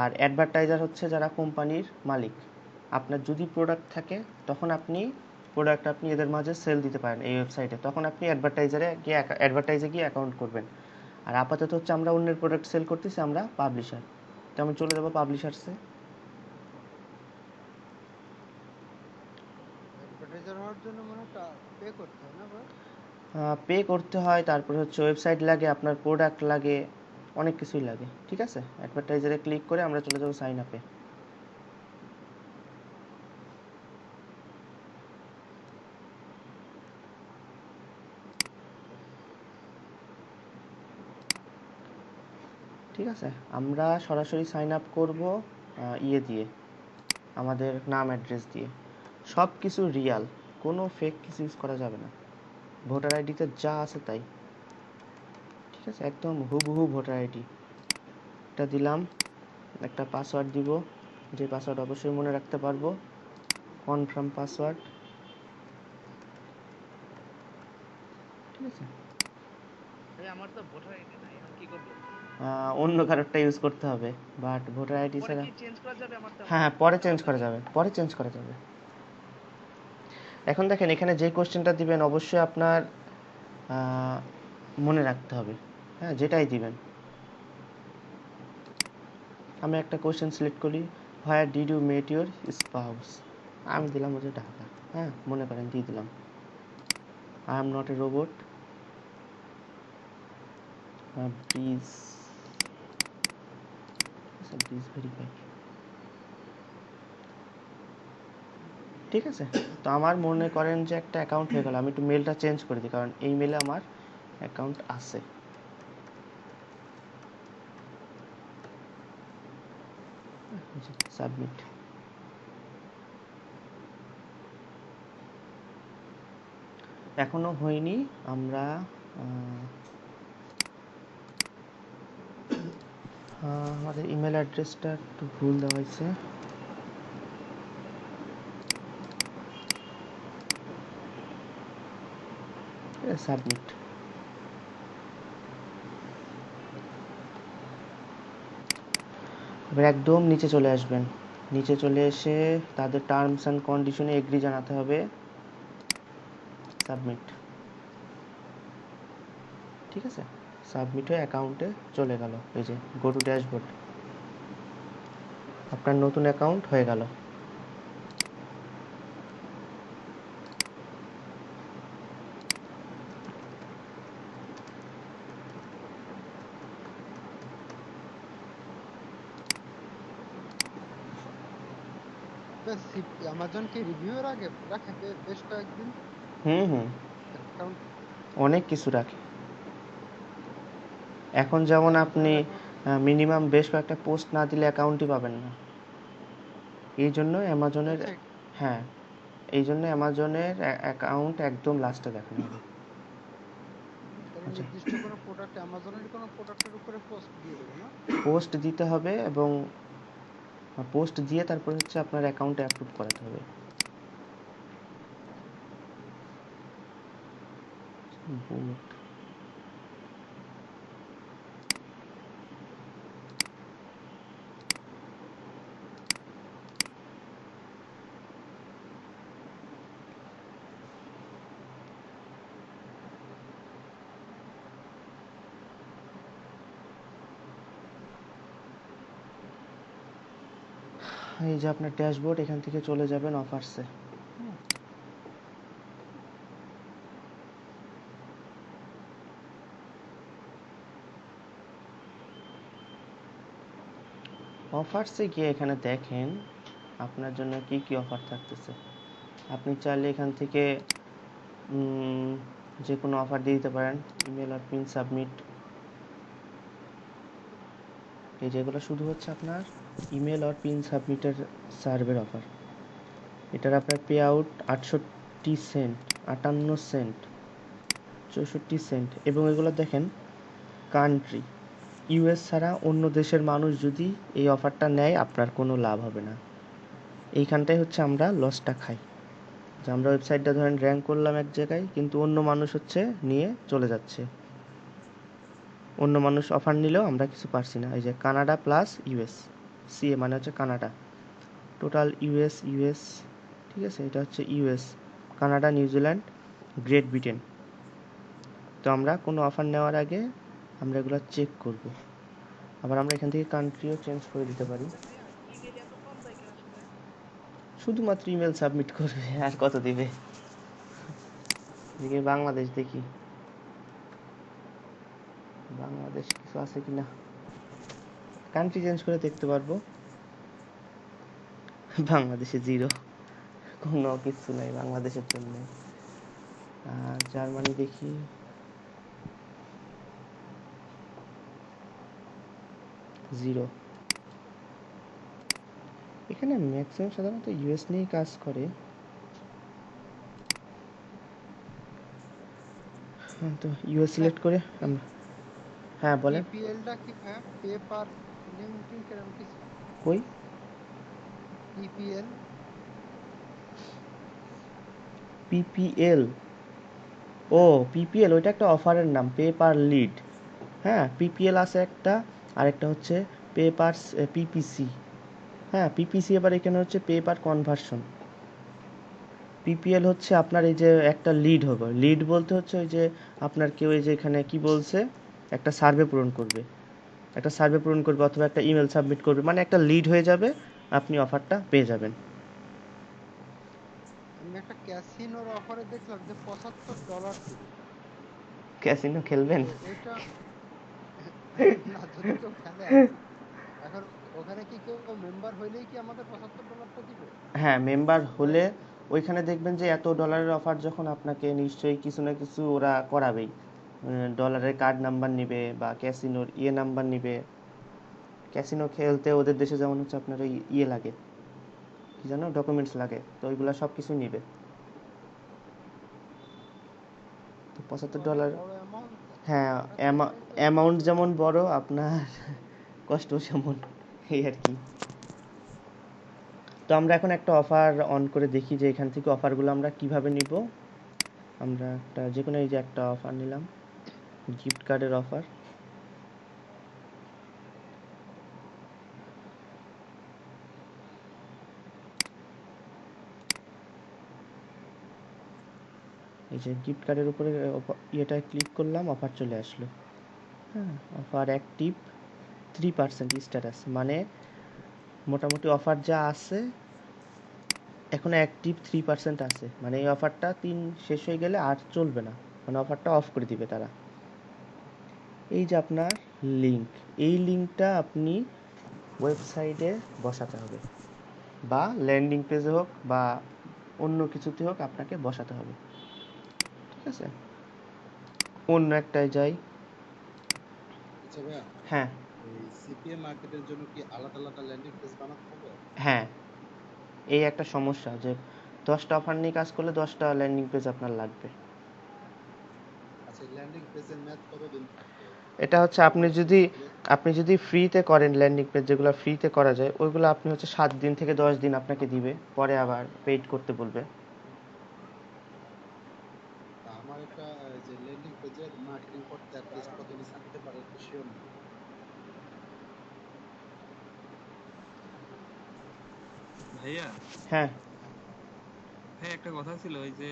আর অ্যাডভার্টাইজার হচ্ছে যারা কোম্পানির মালিক। আপনার যদি প্রোডাক্ট থাকে তখন আপনি এদের মাঝে সেল দিতে পারেন এই ওয়েবসাইটে, তখন আপনি অ্যাডভার্টাইজে গিয়ে অ্যাকাউন্ট করবেন। আর আপাতত হচ্ছে আমরা অন্যের প্রোডাক্ট সেল করতেছি, আমরা পাবলিশার। তো আমি চলে যাবো পাবলিশার্সে। অ্যাডভার্টাইজার হওয়ার জন্য মনে হয় পে করতে হয় না ভাই? পে করতে হয়, তারপরে হচ্ছে ওয়েবসাইট লাগে, আপনার প্রোডাক্ট লাগে, অনেক কিছুই লাগে। ঠিক আছে, অ্যাডভার্টাইজারে ক্লিক করে আমরা চলে যাবো সাইন আপে। ঠিক আছে, আমরা সরাসরি সাইন আপ করবো ইয়ে দিয়ে, আমাদের নাম অ্যাড্রেস দিয়ে। সব কিছু রিয়াল, কোনো ফেক কিছু ইউজ করা যাবে না। ভোটার আইডিতে যা আছে তাই। ঠিক আছে, একদম হুবহু ভোটার আইডি। এটা দিলাম, একটা পাসওয়ার্ড দিব, যে পাসওয়ার্ড অবশ্যই মনে রাখতে পারবো, কনফার্ম পাসওয়ার্ড। ঠিক আছে, ভাই আমার তো ভোটার আইডি নাই, এখন কি করব? অন্য কারোরটা ইউজ করতে হবে, বাট ভোটার আইডি পরে ছাড়া। কি চেঞ্জ করা যাবে আমার তেমন? হ্যাঁ হ্যাঁ, পরে চেঞ্জ তেমনটা করা কি? যাবে, পরে চেঞ্জ করা যাবে। এখন দেখেন, এখানে যে কোশ্চেনটা দিবেন অবশ্যই আপনার মনে রাখতে হবে। হ্যাঁ, যেটাই দিবেন। আমি একটা কোশ্চেন সিলেক্ট করি, where did you met your spouse. আমি দিলাম হচ্ছে ঢাকা। হ্যাঁ, মনে করেন দিয়ে দিলাম। I am not a robot. Bridge, bridge verify. ঠিক আছে, তো আমার মনে করেন যে একটা অ্যাকাউন্ট হয়ে গেল। আমি একটু মেলটা চেঞ্জ করে দিই, কারণ এই মেলে আমার অ্যাকাউন্ট আছে। সাবমিট। এখনো হয়নি। আমরা আমাদের ইমেল অ্যাড্রেসটা একটু ভুল দেওয়া হয়েছে। সাবমিট। এবার একদম নিচে চলে আসবেন। নিচে চলে এসে তাদের টার্মস অ্যান্ড কন্ডিশনে এগ্রি জানাতে হবে। সাবমিট। ঠিক আছে, সাবমিট হয়ে অ্যাকাউন্টে চলে গেল। এই যে গো টু ড্যাশবোর্ড, আপনার নতুন অ্যাকাউন্ট হয়ে গেল। অ্যামাজন কি রিভিউ রাখে বেশ কয়েকদিন হুম হুম, কারণ অনেক কিছু রাখে। এখন যেমন আপনি ধরেন মিনিমাম বেশ কয়েকটা পোস্ট না দিলে অ্যাকাউন্টই পাবেন না। এই জন্য অ্যামাজনের, ওয়েবসাইট হ্যাঁ, এই জন্য অ্যামাজনের অ্যাকাউন্ট একদম লাস্টে দেখানো হবে। তাহলে আচ্ছা, নির্দিষ্ট কোনো প্রোডাক্ট অ্যামাজনের কোনো প্রোডাক্টের উপরে পোস্ট দিয়ে দেবো না? পোস্ট দিতে হবে এবং পোস্ট দিয়ে তারপর হচ্ছে আপনার অ্যাকাউন্টে অ্যাপ্রুভ করাতে হবে। বুট, এই যে আপনার ড্যাশবোর্ড, এখান থেকে চলে যাবেন অফার্সে। অফার্সে গিয়ে এখানে দেখেন আপনার জন্য কি কি অফার থাকতেছে। আপনি চাইলে এখান থেকে যে কোনো অফার দিয়ে দিতে পারেন। ইমেল আর পিন সাবমিট, এই যেগুলো শুধু হচ্ছে আপনার ইমেল আর পিন সাবমিটের সার্ভের অফার। এটার আপনার pay out 68 cent, 58 cent, 64 cent. এবং এগুলো দেখেন কান্ট্রি ইউএস ছাড়া অন্য দেশের মানুষ যদি এই অফারটা নেয় আপনার কোনো লাভ হবে না। এইখানটাই হচ্ছে আমরা লসটা খাই, যে আমরা ওয়েবসাইটটা ধরেন র্যাঙ্ক করলাম এক জায়গায়, কিন্তু অন্য মানুষ হচ্ছে নিয়ে চলে যাচ্ছে। অন্য মানুষ অফার নিলেও আমরা কিছু পারছি না। এই যে কানাডা প্লাস ইউএস, সিএ মানে হচ্ছে কানাডা, টোটাল ইউএস ইউএস, ঠিক আছে, এটা হচ্ছে US, Canada, New Zealand, great Britain. তো আমরা কোনো অফার নেওয়ার আগে আমরা এগুলো চেক করব। আবার আমরা এখান থেকে কান্ট্রিও চেঞ্জ করে দিতে পারি। আচ্ছা ভাইয়া, ইমেল এত কম দেয় কেন সবাই? শুধুমাত্র ইমেল সাবমিট করবে, আর কত দিবে। এদিকে বাংলাদেশ দেখি, বাংলাদেশ কিছু আছে কিনা, কান্ট্রি চেঞ্জ করে দেখতে পারবো। বাংলাদেশে জিরো, কোনো কিছু নাই বাংলাদেশের জন্য। আর জার্মানি দেখি, জিরো। এখানে ম্যাক্সিমাম সাধারণত ইউএস নিয়েই কাজ করে। তো ইউএস সিলেক্ট করে আমরা, হ্যাঁ বলেন। পিপিএলটা কি ভাইয়া? পে পার লিঙ্ক এরকম কিছু? কই? পিপিএল পিপিএল, ও পিপিএল ওইটা একটা অফারের নাম, পে পার লিড। হ্যাঁ, পিপিএল আছে একটা, আর একটা হচ্ছে পে পার পিপিসি। হ্যাঁ, পিপিসি এবার এখানে হচ্ছে পে পার কনভার্সন। পিপিএল হচ্ছে আপনার এই যে একটা লিড হবে, লিড বলতে হচ্ছে ওই যে আপনার কেউ এই যে এখানে কি বলছে, একটা সার্ভে পূরণ করবে, একটা সার্ভে পূরণ করবে অথবা একটা ইমেল সাবমিট করবে, মানে একটা লিড হয়ে যাবে, আপনি অফারটা পেয়ে যাবেন। আমি একটা ক্যাসিনোর অফারে দেখলাম যে $75 দিবে। ক্যাসিনো খেলবেন? তো ওইটা না, যদি কেউ খেলে আর কি। এখন ওখানে কি কেউ মেম্বার হইলেই কি আমাদের $75টা দিবে? হ্যাঁ, মেম্বার নাকি হলে ওইখানে দেখবেন যে এত ডলারের অফার যখন আপনাকে নিশ্চয়ই কিছু না কিছু ওরা করাবেই। ডলারের কার্ড নাম্বার নিবে বা ক্যাসিনোর নাম্বার নিবে। ক্যাসিনো খেলতে ওদের দেশে যেমন হচ্ছে আপনার ওই লাগে, কি জানো, ডকুমেন্টস লাগে, তো ওইগুলো সব কিছু নিবে। তো তো পঁচাত্তর অনেক ডলার বড় অ্যামাউন্ট তো। হ্যাঁ, এত টাকাই তো দিবে। অ্যামাউন্ট যেমন বড় আপনার কষ্ট সেমন, এই আর কি। তো আমরা এখন একটা অফার অন করে দেখি যে এখান থেকে অফারগুলো আমরা কিভাবে নিব। আমরা একটা যে কোনো এই যে একটা অফার নিলাম, গিফট কার্ডের অফার। এই যে গিফট কার্ডের উপরে ইয়েটা ক্লিক করলাম, অফার চলে আসলো। হ্যাঁ, অফার অ্যাক্টিভ 3% স্ট্যাটাস, মানে মোটামুটি অফার যা আছে এখনো অ্যাক্টিভ 3% আছে, মানে এই অফারটা 3 শেষ হয়ে গেলে আর চলবে না, মানে অফারটা অফ করে দিবে তারা। এই যে আপনার লিঙ্ক, এই লিঙ্কটা আপনি ওয়েবসাইটে বসাতে হবে। বা ল্যান্ডিং পেজে হোক বা অন্য কিছুতে হোক আপনাকে বসাতে হবে। ঠিক আছে, অন্য একটায় যাই। আচ্ছা ভাইয়া, হ্যাঁ এই সিপিএ মার্কেটের জন্য কি আলাদা আলাদা ল্যান্ডিং পেজ বানাতে হবে? হ্যাঁ, এই একটা সমস্যা যে 10টা অফার নিয়ে কাজ করলে 10টা ল্যান্ডিং পেজ আপনার লাগবে। আচ্ছা, ল্যান্ডিং পেজের মেয়াদ কতদিন থাকবে? এটা হচ্ছে একটা আপনি ওয়েবসাইট যদি খুলে ফ্রিতে করেন, ল্যান্ডিং পেজ যেগুলো ফ্রিতে করা যায় ওইগুলো আপনি হচ্ছে 7 দিন থেকে 10 দিন আপনাকে দিবে, পরে আবার পেইড করতে বলবে। তা আমার একটা যে ল্যান্ডিং পেজের মার্কেটিং করতে অ্যাটলিস্ট কতদিন থাকতে পারে একটু শিওর না। ভাইয়া, হ্যাঁ ভাই একটা কথা ছিল, ওই যে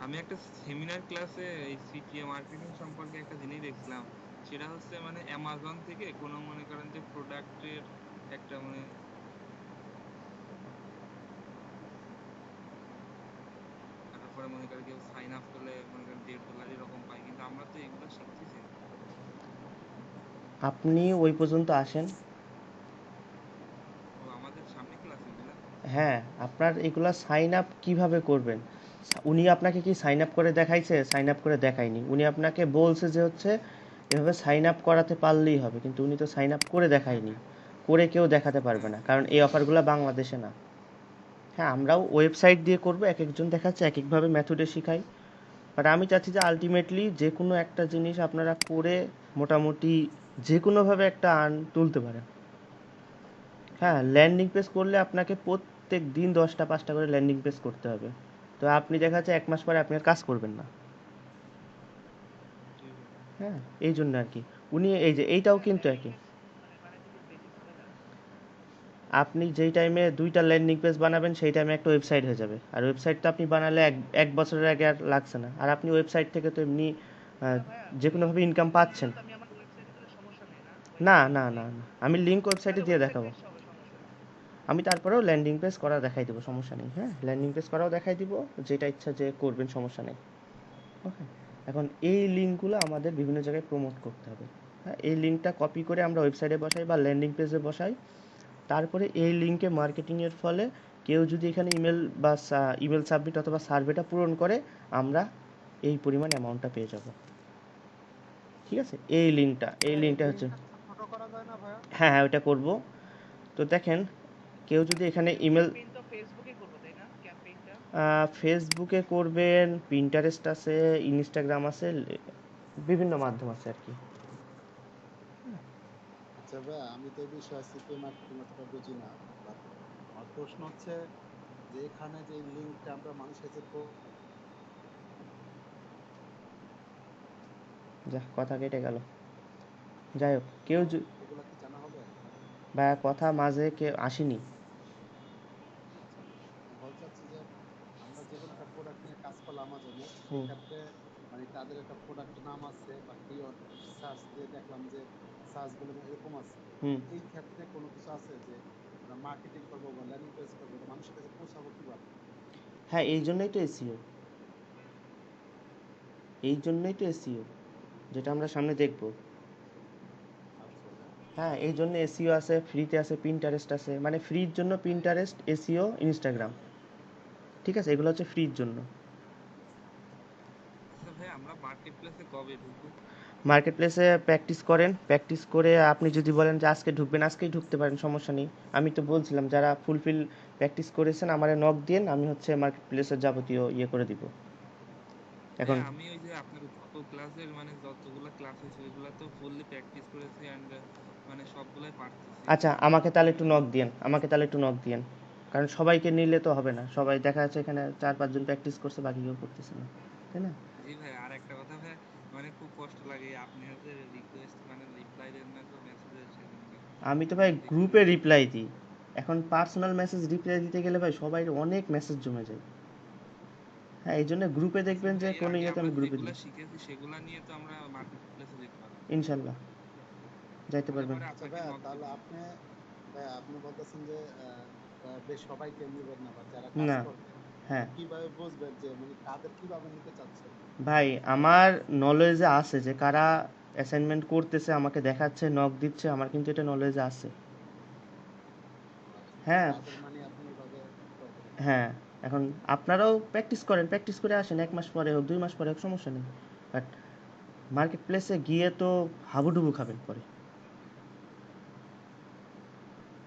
আমি একটা সেমিনার ক্লাসে এই সিপিএ মার্কেটিং সম্পর্কে একটা জিনিস দেখছিলাম। সেটা হচ্ছে মানে অ্যামাজন থেকে কোনো মনে করেন যে প্রোডাক্টের একটা মানে তারপরে মনে করেন কেউ সাইন আপ করলে মনে করেন $1.5 এরকম পায়, কিন্তু আমরা তো এগুলো শিখতেছি না। আপনি ওই পর্যন্ত আসেন। ও আমাদের সামনে ক্লাস এগুলা। হ্যাঁ, আপনার এগুলা সাইন আপ কিভাবে করবেন, উনি আপনাকে কি সাইন আপ করে দেখাইছে? সাইন আপ করে দেখায়নি। উনি আপনাকে বলছে যে হচ্ছে এভাবে সাইন আপ করাতে পারলেই হবে, কিন্তু উনি তো সাইন আপ করে দেখায়নি, করে কেউ দেখাতে পারবে হ্যাঁ না, হ্যাঁ কারণ এই অফারগুলো বাংলাদেশে না। হ্যাঁ, আমরাও ওয়েবসাইট দিয়ে করব, এক একজন দেখাচ্ছে এক একভাবে মেথডে শিখাই, বাট আমি চাচ্ছি যে আলটিমেটলি যে কোনো একটা জিনিস আপনারা করে মোটামুটি যে কোনোভাবে একটা আর্ন তুলতে পারেন। জি হ্যাঁ, ভাই। ল্যান্ডিং পেজ করলে আপনাকে প্রত্যেক দিন 10টা 5টা করে ল্যান্ডিং পেজ করতে হবে। তো আপনি দেখা যাচ্ছে 1 মাস পরে আপনি আর কাজ করবেন না। জি ভাই। হ্যাঁ, এই জন্য আর কি উনি এই যে এইটাও ভাইয়া কিন্তু ল্যান্ডিং একই। পেজ মানে বানাইতে কি বেশি ঝামেলা? আপনি যেই টাইমে 2টা ল্যান্ডিং পেজ বানাবেন সেই টাইমে একটা ওয়েবসাইট হয়ে যাবে, আর ওয়েবসাইটটা আপনি বানালে এক বছরের আগে আর লাগছে না, আর আপনি ওয়েবসাইট থেকে তো এমনি না ভাইয়া, যে ওই কোনোভাবে ইনকাম লিংক পাচ্ছেন। দিলে তো আমি আমার ওয়েবসাইটে দিলে সমস্যা নেই না? না ওয়েবসাইটে না দিলে না লিংক, না, আমি লিঙ্ক ওয়েবসাইটে তাহলে দিয়ে ওয়েবসাইট দেখাবো। বেশ হবে, সমস্যা নেই। আমি তারপরেও ল্যান্ডিং পেজ করা দেখাই দেবো, সমস্যা নেই। হ্যাঁ, ল্যান্ডিং পেজ করাও দেখাই দিব, যেটা ইচ্ছা যে করবেন, সমস্যা নেই। ওকে, এখন এই লিঙ্কগুলো আমাদের বিভিন্ন জায়গায় প্রমোট করতে হবে। হ্যাঁ, এই লিঙ্কটা কপি করে আমরা ওয়েবসাইটে বসাই বা ল্যান্ডিং পেজে বসাই, তারপরে এই লিঙ্কে মার্কেটিংয়ের ফলে কেউ যদি এখানে ইমেল বা ইমেল সাবমিট অথবা সার্ভেটা পূরণ করে, আমরা এই পরিমাণ অ্যামাউন্টটা পেয়ে যাব। ঠিক আছে, এই ভাইয়া এই লিঙ্কটা হচ্ছে। লিঙ্কটা ছোট করা যায় না ভাইয়া? হ্যাঁ হ্যাঁ, ওইটা করব। তো দেখেন, কেউ যদি এখানে ইমেল ক্যাম্পেইন তো ফেসবুকে করবো তাই না? ক্যাম্পেইনটা ফেসবুকে করবেন, পিন্টারেস্ট আছে, ইনস্টাগ্রাম আছে, বিভিন্ন মাধ্যম আছে আর কি। আচ্ছা ভাইয়া, আমি তো এই বিষয়ে সিপিএ মার্কেটিং অতটা বুঝি না, বাট আমার প্রশ্ন হচ্ছে যে এখানে যে লিঙ্কটা আমরা মানুষের কাছে যা, কথা কেটে গেল। যাই হোক, কেউ এগুলা কি জানা হবে? বা কথা মাঝে কেউ আসেনি। আচ্ছা, আমি বলতে চাচ্ছি যে আমরা যে কোনো একটা প্রোডাক্ট নিয়ে কাজ করলাম আমাজনে, সেই হুম ক্ষেত্রে মানে তাদের একটা প্রোডাক্টের নাম আছে বা কিওয়ার্ড সার্চ দিয়ে দেখলাম যে সার্চ ভলিউম এরকম আছে। হুম। এই ক্ষেত্রে কোনো কিছু আছে যে আমরা মার্কেটিং করবো বা ল্যান্ডিং পেজ করবো, এটা মানুষের কাছে পৌঁছাবো কিভাবে? হ্যাঁ, এই জন্যই তো এসইও, এই জন্যই তো এসইও, যেটা আমরা সামনে দেখব। আচ্ছা ভাইয়া। হ্যাঁ, এই জন্য এসইও আছে, ফ্রিতে আছে, পিন্টারেস্ট আছে, মানে ফ্রির জন্য পিন্টারেস্ট, এসইও, ইনস্টাগ্রাম। ঠিক আছে, এগুলো হচ্ছে ফ্রির জন্য। আচ্ছা ভাই, আমরা মার্কেট প্লেসে কবে ঢুকবো? মার্কেট প্লেসে প্র্যাকটিস করেন, প্র্যাকটিস করে আপনি যদি বলেন যে আজকে ঢুকবেন, আজকেই ঢুকতে পারেন, সমস্যা নেই। আমি তো বলছিলাম যারা ফুলফিল প্র্যাকটিস করেছেন আমারে নক দিন, আমি হচ্ছে মার্কেট প্লেসের যাবতীয় ইয়ে করে দিব। ভাই এখন আমি ওই যে আপনার গত ক্লাসের মানে যতগুলা ক্লাস হয়েছে ওইগুলা তো ফুললি প্র্যাকটিস করেছি এন্ড মানে সবগুলাই পারতেছি। আচ্ছা, এখন আমাকে তাহলে একটু মানে নক দিয়েন, আমাকে তাহলে একটু নক দিয়েন, কারণ সবাইকে নিলে তো হবে না, সবাই দেখা যাচ্ছে এখানে 4-5 জন প্র্যাকটিস করছে, বাকি কেউ করতেছে না, তাই না? জি ভাই, আর একটা কথা ভাই, মানে খুব কষ্ট লাগে আপনি হচ্ছে রিকোয়েস্ট মানে রিপ্লাই দেন না তো মেসেজের, সেজন্য আমি তো ভাই মানে দেখে গ্রুপে বিরক্ত রিপ্লাই লাগে। দিই। এখন পার্সোনাল মেসেজ রিপ্লাই দিতে গেলে ভাই সবাই অনেক মেসেজ জমে যায়। হ্যাঁ, এই জন্য গ্রুপে আচ্ছা দেখবেন যে ভাই, এর কোনো আগে ইয়েতে আমরা আমি গ্রুপে যেগুলা দিই। শিখেছি সেগুলা নিয়ে তো আমরা মার্কেট প্লেসে যেতে পারবো। ইনশাল্লাহ যাইতে তাহলে পারবেন। পরে আচ্ছা আপনাকে ভাইয়া, নক দিব তাহলে না। আপনি ভাইয়া আপনি বলতেছেন যে বেশ সবাইকে নিবেন না বা যারা কাজ না। করবে, হ্যাঁ কিভাবে বুঝবেন যে মানে কাদের কিভাবে নিতে চাচ্ছেন? ভাই, আমার নলেজে আছে যে কারা অ্যাসাইনমেন্ট করতেছে, আমাকে দেখাচ্ছে, নক দিচ্ছে, আমার কিন্তু এটা নলেজে আছে। আচ্ছা, হ্যাঁ তাদের মানে আপনি হ্যাঁ, এখন আপনারাও প্র্যাকটিস করেন, প্র্যাকটিস করে আসেন, 1 মাস পরে হোক 2 মাস পরে হোক, সমস্যা নেই। বাট মার্কেট প্লেসে গিয়ে তো হাবুডুবু খাবেন পরে।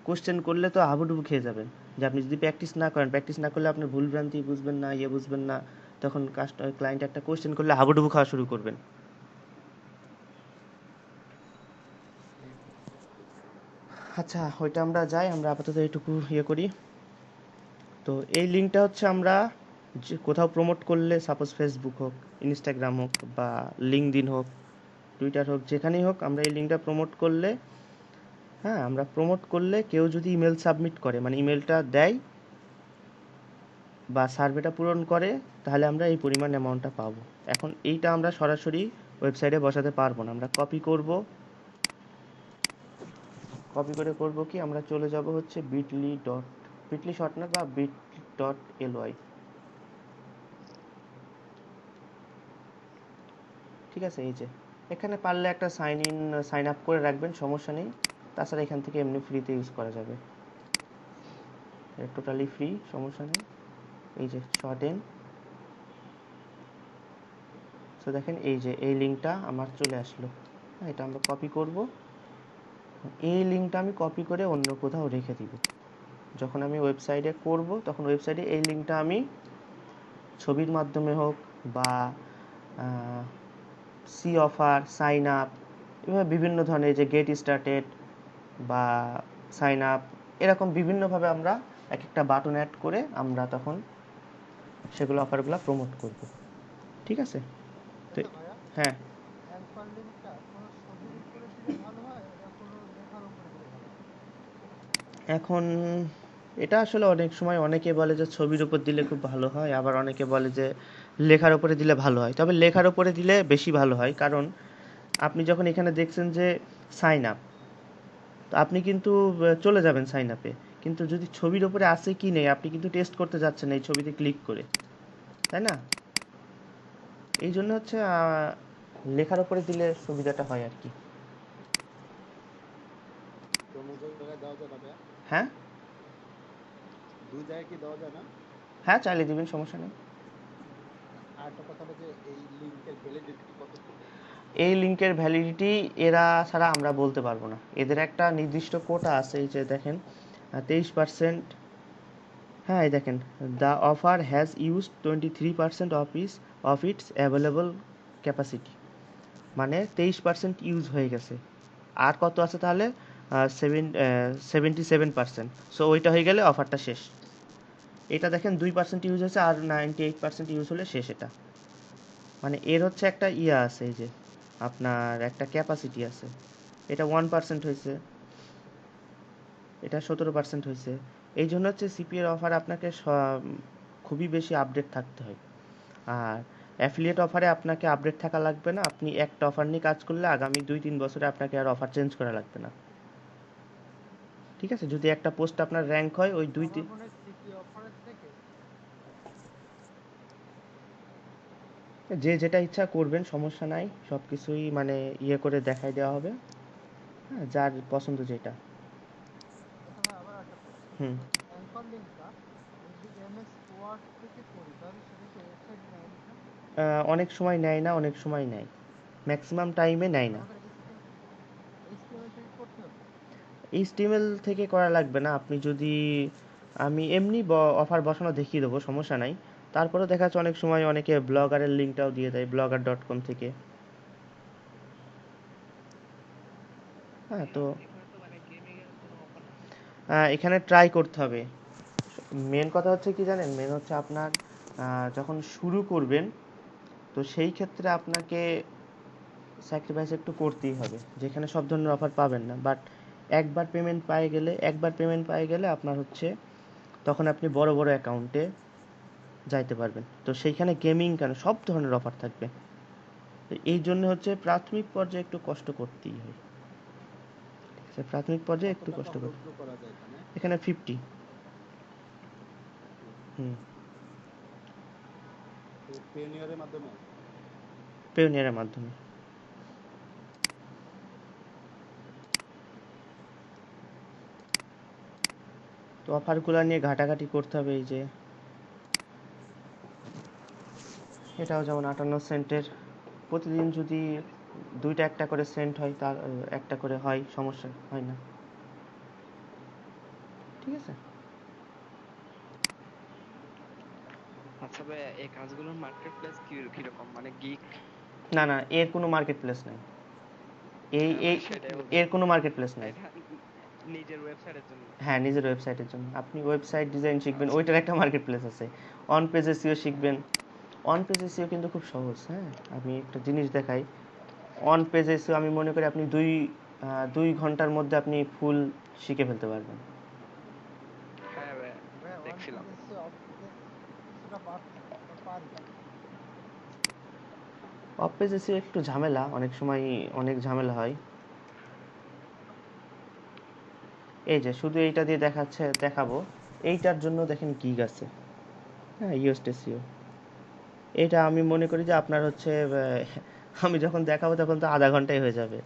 কোশ্চেন করলে তো হাবুডুবু খেয়ে যাবেন। যে আপনি যদি প্র্যাকটিস না করেন, প্র্যাকটিস না করলে আপনি ভুলভ্রান্তি বুঝবেন না, বুঝবেন না, তখন ক্লায়েন্ট একটা কোশ্চেন করলে হাবুডুবু খাওয়া শুরু করবেন। আচ্ছা, ওইটা আমরা যাই, আমরা আপাতত এইটুকু করি। তো এই লিঙ্কটা হচ্ছে আমরা যে কোথাও প্রমোট করলে, সাপোজ ফেসবুক হোক, ইনস্টাগ্রাম হোক, বা লিঙ্কডইন হোক, টুইটার হোক, যেখানেই হোক, আমরা এই লিঙ্কটা প্রমোট করলে, হ্যাঁ, আমরা প্রমোট করলে কেউ যদি ইমেল সাবমিট করে, মানে ইমেলটা দেয় বা সার্ভেটা পূরণ করে, তাহলে আমরা এই পরিমাণ অ্যামাউন্টটা পাবো। এখন এইটা আমরা সরাসরি ওয়েবসাইটে বসাতে পারবো না, আমরা কপি করব। কপি করে করব কি, আমরা চলে যাব হচ্ছে বিটলি শর্টনার বা bit.ly। ঠিক আছে, এই যে এখানে পারলে একটা সাইন আপ করে রাখবেন, সমস্যা নেই। তাছাড়া এখান থেকে এমনি ফ্রিতে ইউজ করা যাবে, টোটালি ফ্রি, সমস্যা নেই। এই যে শর্ট এন, সো দেখেন এই যে এই লিঙ্কটা আমার চলে আসলো। হ্যাঁ, এটা আমরা কপি করব। এই লিঙ্কটা আমি কপি করে অন্য কোথাও রেখে দিব। যখন আমি ওয়েবসাইটে করব, তখন ওয়েবসাইটে এই লিঙ্কটা আমি ছবির মাধ্যমে হোক বা সি অফার, সাইন আপ, এভাবে বিভিন্ন ধরনের, যে গেট স্টার্টেড বা সাইন আপ, এরকম বিভিন্নভাবে আমরা এক একটা বাটন অ্যাড করে আমরা তখন সেগুলো অফারগুলো প্রমোট করব। ঠিক আছে? তো আচ্ছা ভাইয়া, হ্যাঁ, অ্যাঙ্কর লিঙ্কটা কোনো ছবির উপরে দিলে ভালো হয় না কোনো লেখার উপরে দিলে ভালো হয়? এখন এটা আসলে অনেক সময় অনেকে বলে যে ছবির উপর দিলে খুব ভালো হয়, আবার অনেকে বলে যে লেখার উপরে দিলে ভালো হয়। তবে লেখার উপরে দিলে বেশি ভালো হয়, কারণ আপনি যখন এখানে দেখছেন যে সাইন আপ, তো আপনি কিন্তু চলে যাবেন সাইন আপে, কিন্তু যদি ছবির উপরে আছে কি নেই আপনি কিন্তু টেস্ট করতে যাচ্ছেন এই ছবিতে ক্লিক করে, তাই না? এই জন্য হচ্ছে লেখার উপরে দিলে সুবিধাটা হয় আর কি। কোনো জায়গায় দেওয়া যায় না ভাইয়া? হ্যাঁ, দুই জায়গায় কি দেওয়া যায় না? হ্যাঁ, চাইলে দিবেন, সমস্যা নেই। আর একটা কথা হলো যে এই লিঙ্কের ভ্যালিডিটি কতদিন? এই লিঙ্কের ভ্যালিডিটি এরা ছাড়া আমরা বলতে পারবো না, এদের একটা নির্দিষ্ট কোটা আছে। এই যে দেখেন 23%। হ্যাঁ, এই দেখেন, the offer has used 23% of its available capacity, মানে 23% ইউজ হয়ে গেছে। আর কত আছে তাহলে? 77%। সো ওইটা হয়ে গেলে অফারটা শেষ। এটা দেখেন 2% ইউজ হয়েছে, আর 98% ইউজ হলে শেষ। এটা মানে এর হচ্ছে একটা আছে, এই যে আপনার একটা ক্যাপাসিটি আছে। এটা 1% হয়েছে, এটা 17% হয়েছে। এই জন্য হচ্ছে সিপিএর অফার আপনাকে খুবই বেশি আপডেট থাকতে হয়। আর অ্যাফিলিয়েট অফারে আপনাকে আপডেট থাকা লাগবে না, আপনি একটা অফার নিয়ে কাজ করলে আগামী 2-3 বছরে আপনাকে আর অফার চেঞ্জ করা লাগবে না। ঠিক আছে, যদি একটা পোস্ট আপনার র্যাঙ্ক হয় ওই দুই আমার তিন, মনে হয় সিটি অফারের থেকে যে যেটা ইচ্ছা করবেন, সমস্যা নাই, সব কিছুই মানে করে দেখাই দেওয়া হবে। হ্যাঁ, যার পছন্দ যেটা। আচ্ছা ভাই, আবার একটা প্রশ্ন। হুম। অ্যাঙ্কর লিঙ্কটা আমি যদি এমএস ওয়ার্ড থেকে করি তাহলে সেটা কি ওয়েবসাইট নেয় না? অনেক সময় নেয় না, অনেক সময় নেয়, ম্যাক্সিমাম টাইমে নেয় তাহলে না। আমাদের এইচটিএমএল থেকে করতে হবে? এইচটিএমএল থেকে করা লাগবে না, আপনি যদি, আমি এমনি অফার বসানো দেখিয়ে দেবো, সমস্যা নাই। তারপরেও দেখা যাচ্ছে অনেক সময় অনেকে ব্লগারের লিঙ্কটাও দিয়ে দেয়, blogger.com থেকে। হ্যাঁ, তো এখানে তো মানে গেমিং এর কোনো অফার নাই। এখানে ট্রাই করতে হবে। মেন কথা হচ্ছে কি জানেন, মেন হচ্ছে আপনার যখন শুরু করবেন, তো সেই ক্ষেত্রে আপনাকে স্যাক্রিফাইস একটু করতেই হবে, যেখানে সব ধরনের অফার পাবেন না। বাট একবার পেমেন্ট পাই গেলে আপনার হচ্ছে তখন আপনি বড় বড় অ্যাকাউন্টে যাইতে পারবেন। তো সেইখানে গেমিং কেন, সব ধরনের অফার থাকবে। তো এই জন্য হচ্ছে প্রাথমিক পর্যায়ে একটু কষ্ট করতেই হয়। ঠিক আছে, প্রাথমিক পর্যায়ে কত একটু টাকা কষ্ট করতে। উইথড্র করা যায় এখানে? এখানে 50। হুম। পেনিয়ারের মাধ্যমে? পেওনিয়ারের মাধ্যমে। তো অফারগুলো নিয়ে ঘাটাঘাটি করতে হবে। এই যে এটাও যেমন 58 সেন্টের, প্রতিদিন যদি দুইটা একটা করে সেন্ট হয়, তার একটা করে হয়, সমস্যা হয় না। ঠিক আছে। আচ্ছা ভাই, এই কাজগুলোর মার্কেট প্লেস কিরকম, মানে গিগ? না না, এর কোনো মার্কেট প্লেস নাই। এই হ্যাঁ এই ভাই, সেটাই এর বলছি। কোনো মার্কেট প্লেস নাই। এটা নিজের ওয়েবসাইটের জন্য? হ্যাঁ, নিজের ওয়েবসাইটের জন্য। আপনি ওয়েবসাইট ডিজাইন শিখবেন, আচ্ছা। ওইটার একটা মার্কেট প্লেস আছে। অন পেজ এসইও শিখবেন। অন পেজ এসইও কিন্তু খুব সহজ। হ্যাঁ, আমি একটা জিনিস দেখাই। অন পেজ এসইও আমি মনে করি আপনি 2 ঘন্টার মধ্যে আপনি ফুল শিখে ফেলতে পারবেন। হ্যাঁ ভাই, ভাই ওয়ান দেখছিলাম। পেজে সে অফ পেজে কিছুটা পারছি, পারি। অফ পেজ এসইও একটু ঝামেলা, অনেক সময় অনেক ঝামেলা হয়। এই যে শুধু এইটা দিয়ে দেখাবো, এইটার জন্য দেখেন গিগ আছে। হ্যাঁ, ইউএসট এসইও। এটা আমি মনে করি যে আপনার হচ্ছে আমি যখন দেখাবো তখন তো আধা ঘন্টায় হয়ে যাবে।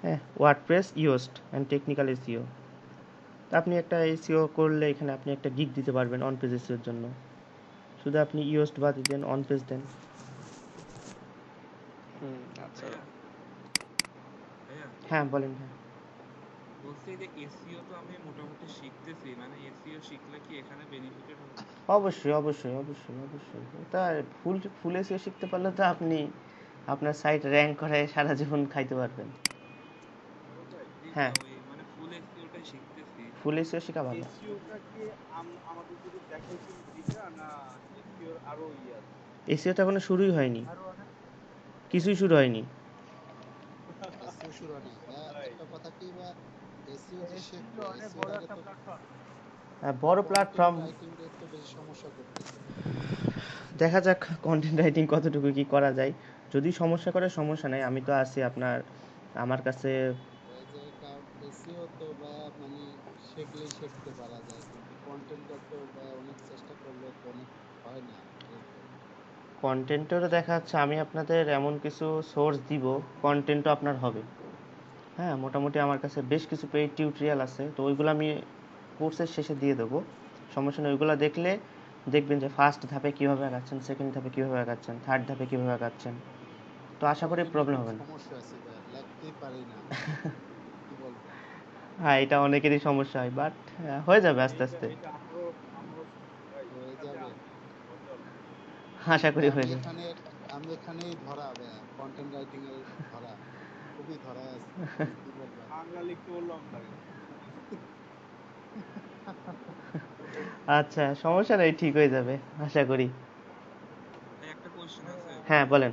হ্যাঁ, ওয়ার্ডপ্রেস ইউএসট অ্যান্ড টেকনিক্যাল এসইও। আপনি একটা এসইও করলে এখানে আপনি একটা গিগ দিতে পারবেন অন পেজ এসইওর জন্য। শুধু আপনি ইউএসট বাদ দেন, অন পেজ দেন। আচ্ছা ভাইয়া, ভাই। ভাইয়া হ্যাঁ বলেন। হ্যাঁ, বলছি যে এসইও তো আমি মোটামুটি শিখতেছি, মানে এসইও শিখলে কি এখানে বেনিফিটেড হবে? অবশ্যই অবশ্যই অবশ্যই অবশ্যই। তা ফুল ফুল এসইও শিখতে পারলে তো আপনি আপনার সাইট র্যাঙ্ক করে সারা জীবন খাইতে পারবেন। জি হ্যাঁ, ভাইয়া, ওই মানে ফুল এসইওটাই শিখতেছি। ফুল এসইও শেখা ভালো। এসইওটা কি আমাদের যদি দেখাই কি এটা না, এসইওর আরো আছে? এসইও তো এখনো শুরুই হয়নি, আরো অনেক কিছুই শুরু হয়নি। এসইও শুরু হয় নাই তাই? একটা কথা কি বা, এসইও যে শিখবো, এসইও অনেক এসইওর বড় আগে একটা তো প্ল্যাটফর্ম। বড় কন্টেন্ট প্ল্যাটফর্ম। রাইটিং এর তো বেশি সমস্যা করতেছে। দেখা যাক কন্টেন্ট রাইটিং কতটুকু কি করা যায়। যদি সমস্যা করে সমস্যা নেই, আমি তো আছি আপনার। আমার কাছে এই যে এসইও তো বা মানে শিখলেই শিখতে পারা যায়, কিন্তু কন্টেন্টটা তো বা অনেক চেষ্টা করলেও তো অনেক হয় না এরকম। কন্টেন্টেরও দেখা যাচ্ছে আমি আপনাদের এমন কিছু সোর্স দিব, কন্টেন্টও আপনার হবে। হ্যাঁ, মোটামুটি আমার কাছে বেশ কিছু পেইড টিউটোরিয়াল আছে, তো ওইগুলো আমি কোর্সের শেষে দিয়ে দেবো। সমস্যা নেই, ওইগুলো দেখলে দেখবেন যে ফার্স্ট ধাপে কীভাবে আগাচ্ছেন, সেকেন্ড ধাপে কীভাবে আগাচ্ছেন, থার্ড ধাপে কীভাবে আগাচ্ছেন। তো আশা করি কন্টেন্টে প্রবলেম খুব হবে না। সমস্যা আছে ভাই, লিখতেই পারি না আমি, কি বলবো। হ্যাঁ, এটা অনেকেরই সমস্যা হয়, বাট হয়ে যাবে আস্তে এইটা আস্তে। এটা আমারও সমস্যা ভাই, হয়ে কাজে যাবে। হতে হবে। আশা ভাই করি হয়ে যাবে। আমি এখানেই ধরা ভাই, কন্টেন্ট রাইটিং এর ধরা, খুবই ধরা আছে, মানে কি বলবো আর। বাংলা লিখতে বললাম লাগে। আচ্ছা, সমস্যা নেই, ঠিক হয়ে যাবে আশা করি। ভাই একটা কোয়েশ্চেন আছে। হ্যাঁ বলেন।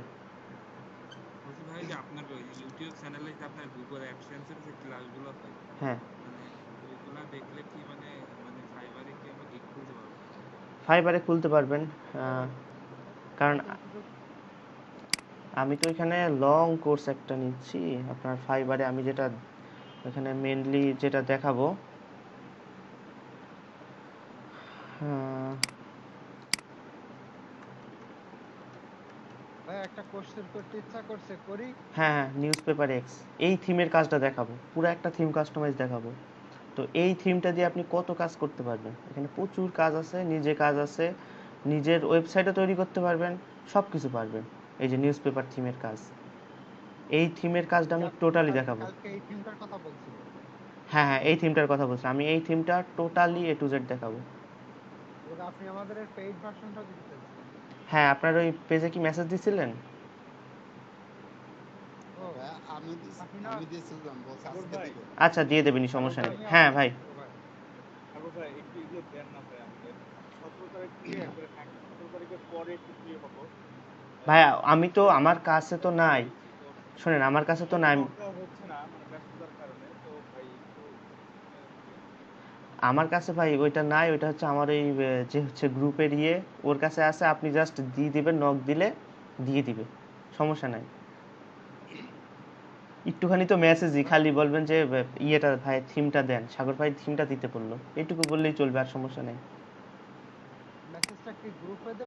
বলছি ভাই, যে আপনার ওই ইউটিউব চ্যানেলে যে আপনার গুগল অ্যাডসেন্সের যে ক্লাসগুলো হয়, হ্যাঁ, মানে ওইগুলা দেখলে কি মানে মানে ফাইবারে কি আমরা গিগ খুলতে পারবো? ফাইবারে খুলতে পারবেন। আহ, কারণ নতুন সুযোগ। আমি তো এখানে লং কোর্স একটা নিচ্ছি আপনার ফাইবারে। আমি যেটা এখানে মেনলি যেটা দেখাবো, আহ, ভাই একটা কোর্সের করতে ইচ্ছা করছে, করি। হ্যাঁ হ্যাঁ, নিউজ পেপার এক্স। এই থিমের কাজটা দেখাবো, পুরো একটা থিম কাস্টমাইজ দেখাবো। তো এই থিমটা দিয়ে আপনি কত কাজ করতে পারবেন, এখানে প্রচুর কাজ আছে, নিজে কাজ আছে, নিজের ওয়েবসাইটও তৈরি করতে পারবেন, সব কিছু পারবেন। এই যে নিউজ পেপার থিমের কাজ, এই থিমের কাজটা আমি আপনি টোটালি দেখাবো। কালকে এই থিমটার কথা বলছিলেন। হ্যাঁ হ্যাঁ, এই থিমটার কথা বলছি আমি, এই থিমটা টোটালি এ টু জেড দেখাবো। এবং আপনি আমাদের পেইড ভার্সনটাও দিতে চাইছিলেন। হ্যাঁ, আপনার ওই পেজে কি মেসেজ দিছিলেন? ও ভাই আপনি না, আমি দিয়েছিলাম, বলছে সাগর আজকে ভাই, দিব। আচ্ছা, দিয়ে দেবেনি, সাগর সমস্যা ভাই, নেই। আমি হ্যাঁ ভাই। ও ভাই, সাগর ভাই একটু এগুলো দেন না ভাই আমাকে। 17 তারিখ থেকে একবারে ফাঁকি, 17 তারিখের পরে একটু ফ্রি হবো। ভাই, আমি তো হচ্ছে আমার কাছে তো ব্যস্ততা নাই। রয়েছে তো, শোনেন, আমার কাছে তো নাই। ওপেন দেওয়া হচ্ছে না মানে ব্যস্ততার কারণে, তো ভাই একটু দিন। আমার কাছে ভাই ওইটা নাই, ওইটা হচ্ছে আমার ওই যে হচ্ছে গ্রুপের ওর কাছে আছে। আপনি জাস্ট দিয়ে দিবেন, নক দিলে দিয়ে দিবে, সমস্যা নাই। একটুখানি তো মেসেজই, ভাই খালি বলবেন যে ইয়েটা ভাই থিমটা দেন, সাগর ভাই থিমটা দিতে বললো, এইটুকু বললেই চলবে, আর সমস্যা নাই। মেসেজটা কি গ্রুপে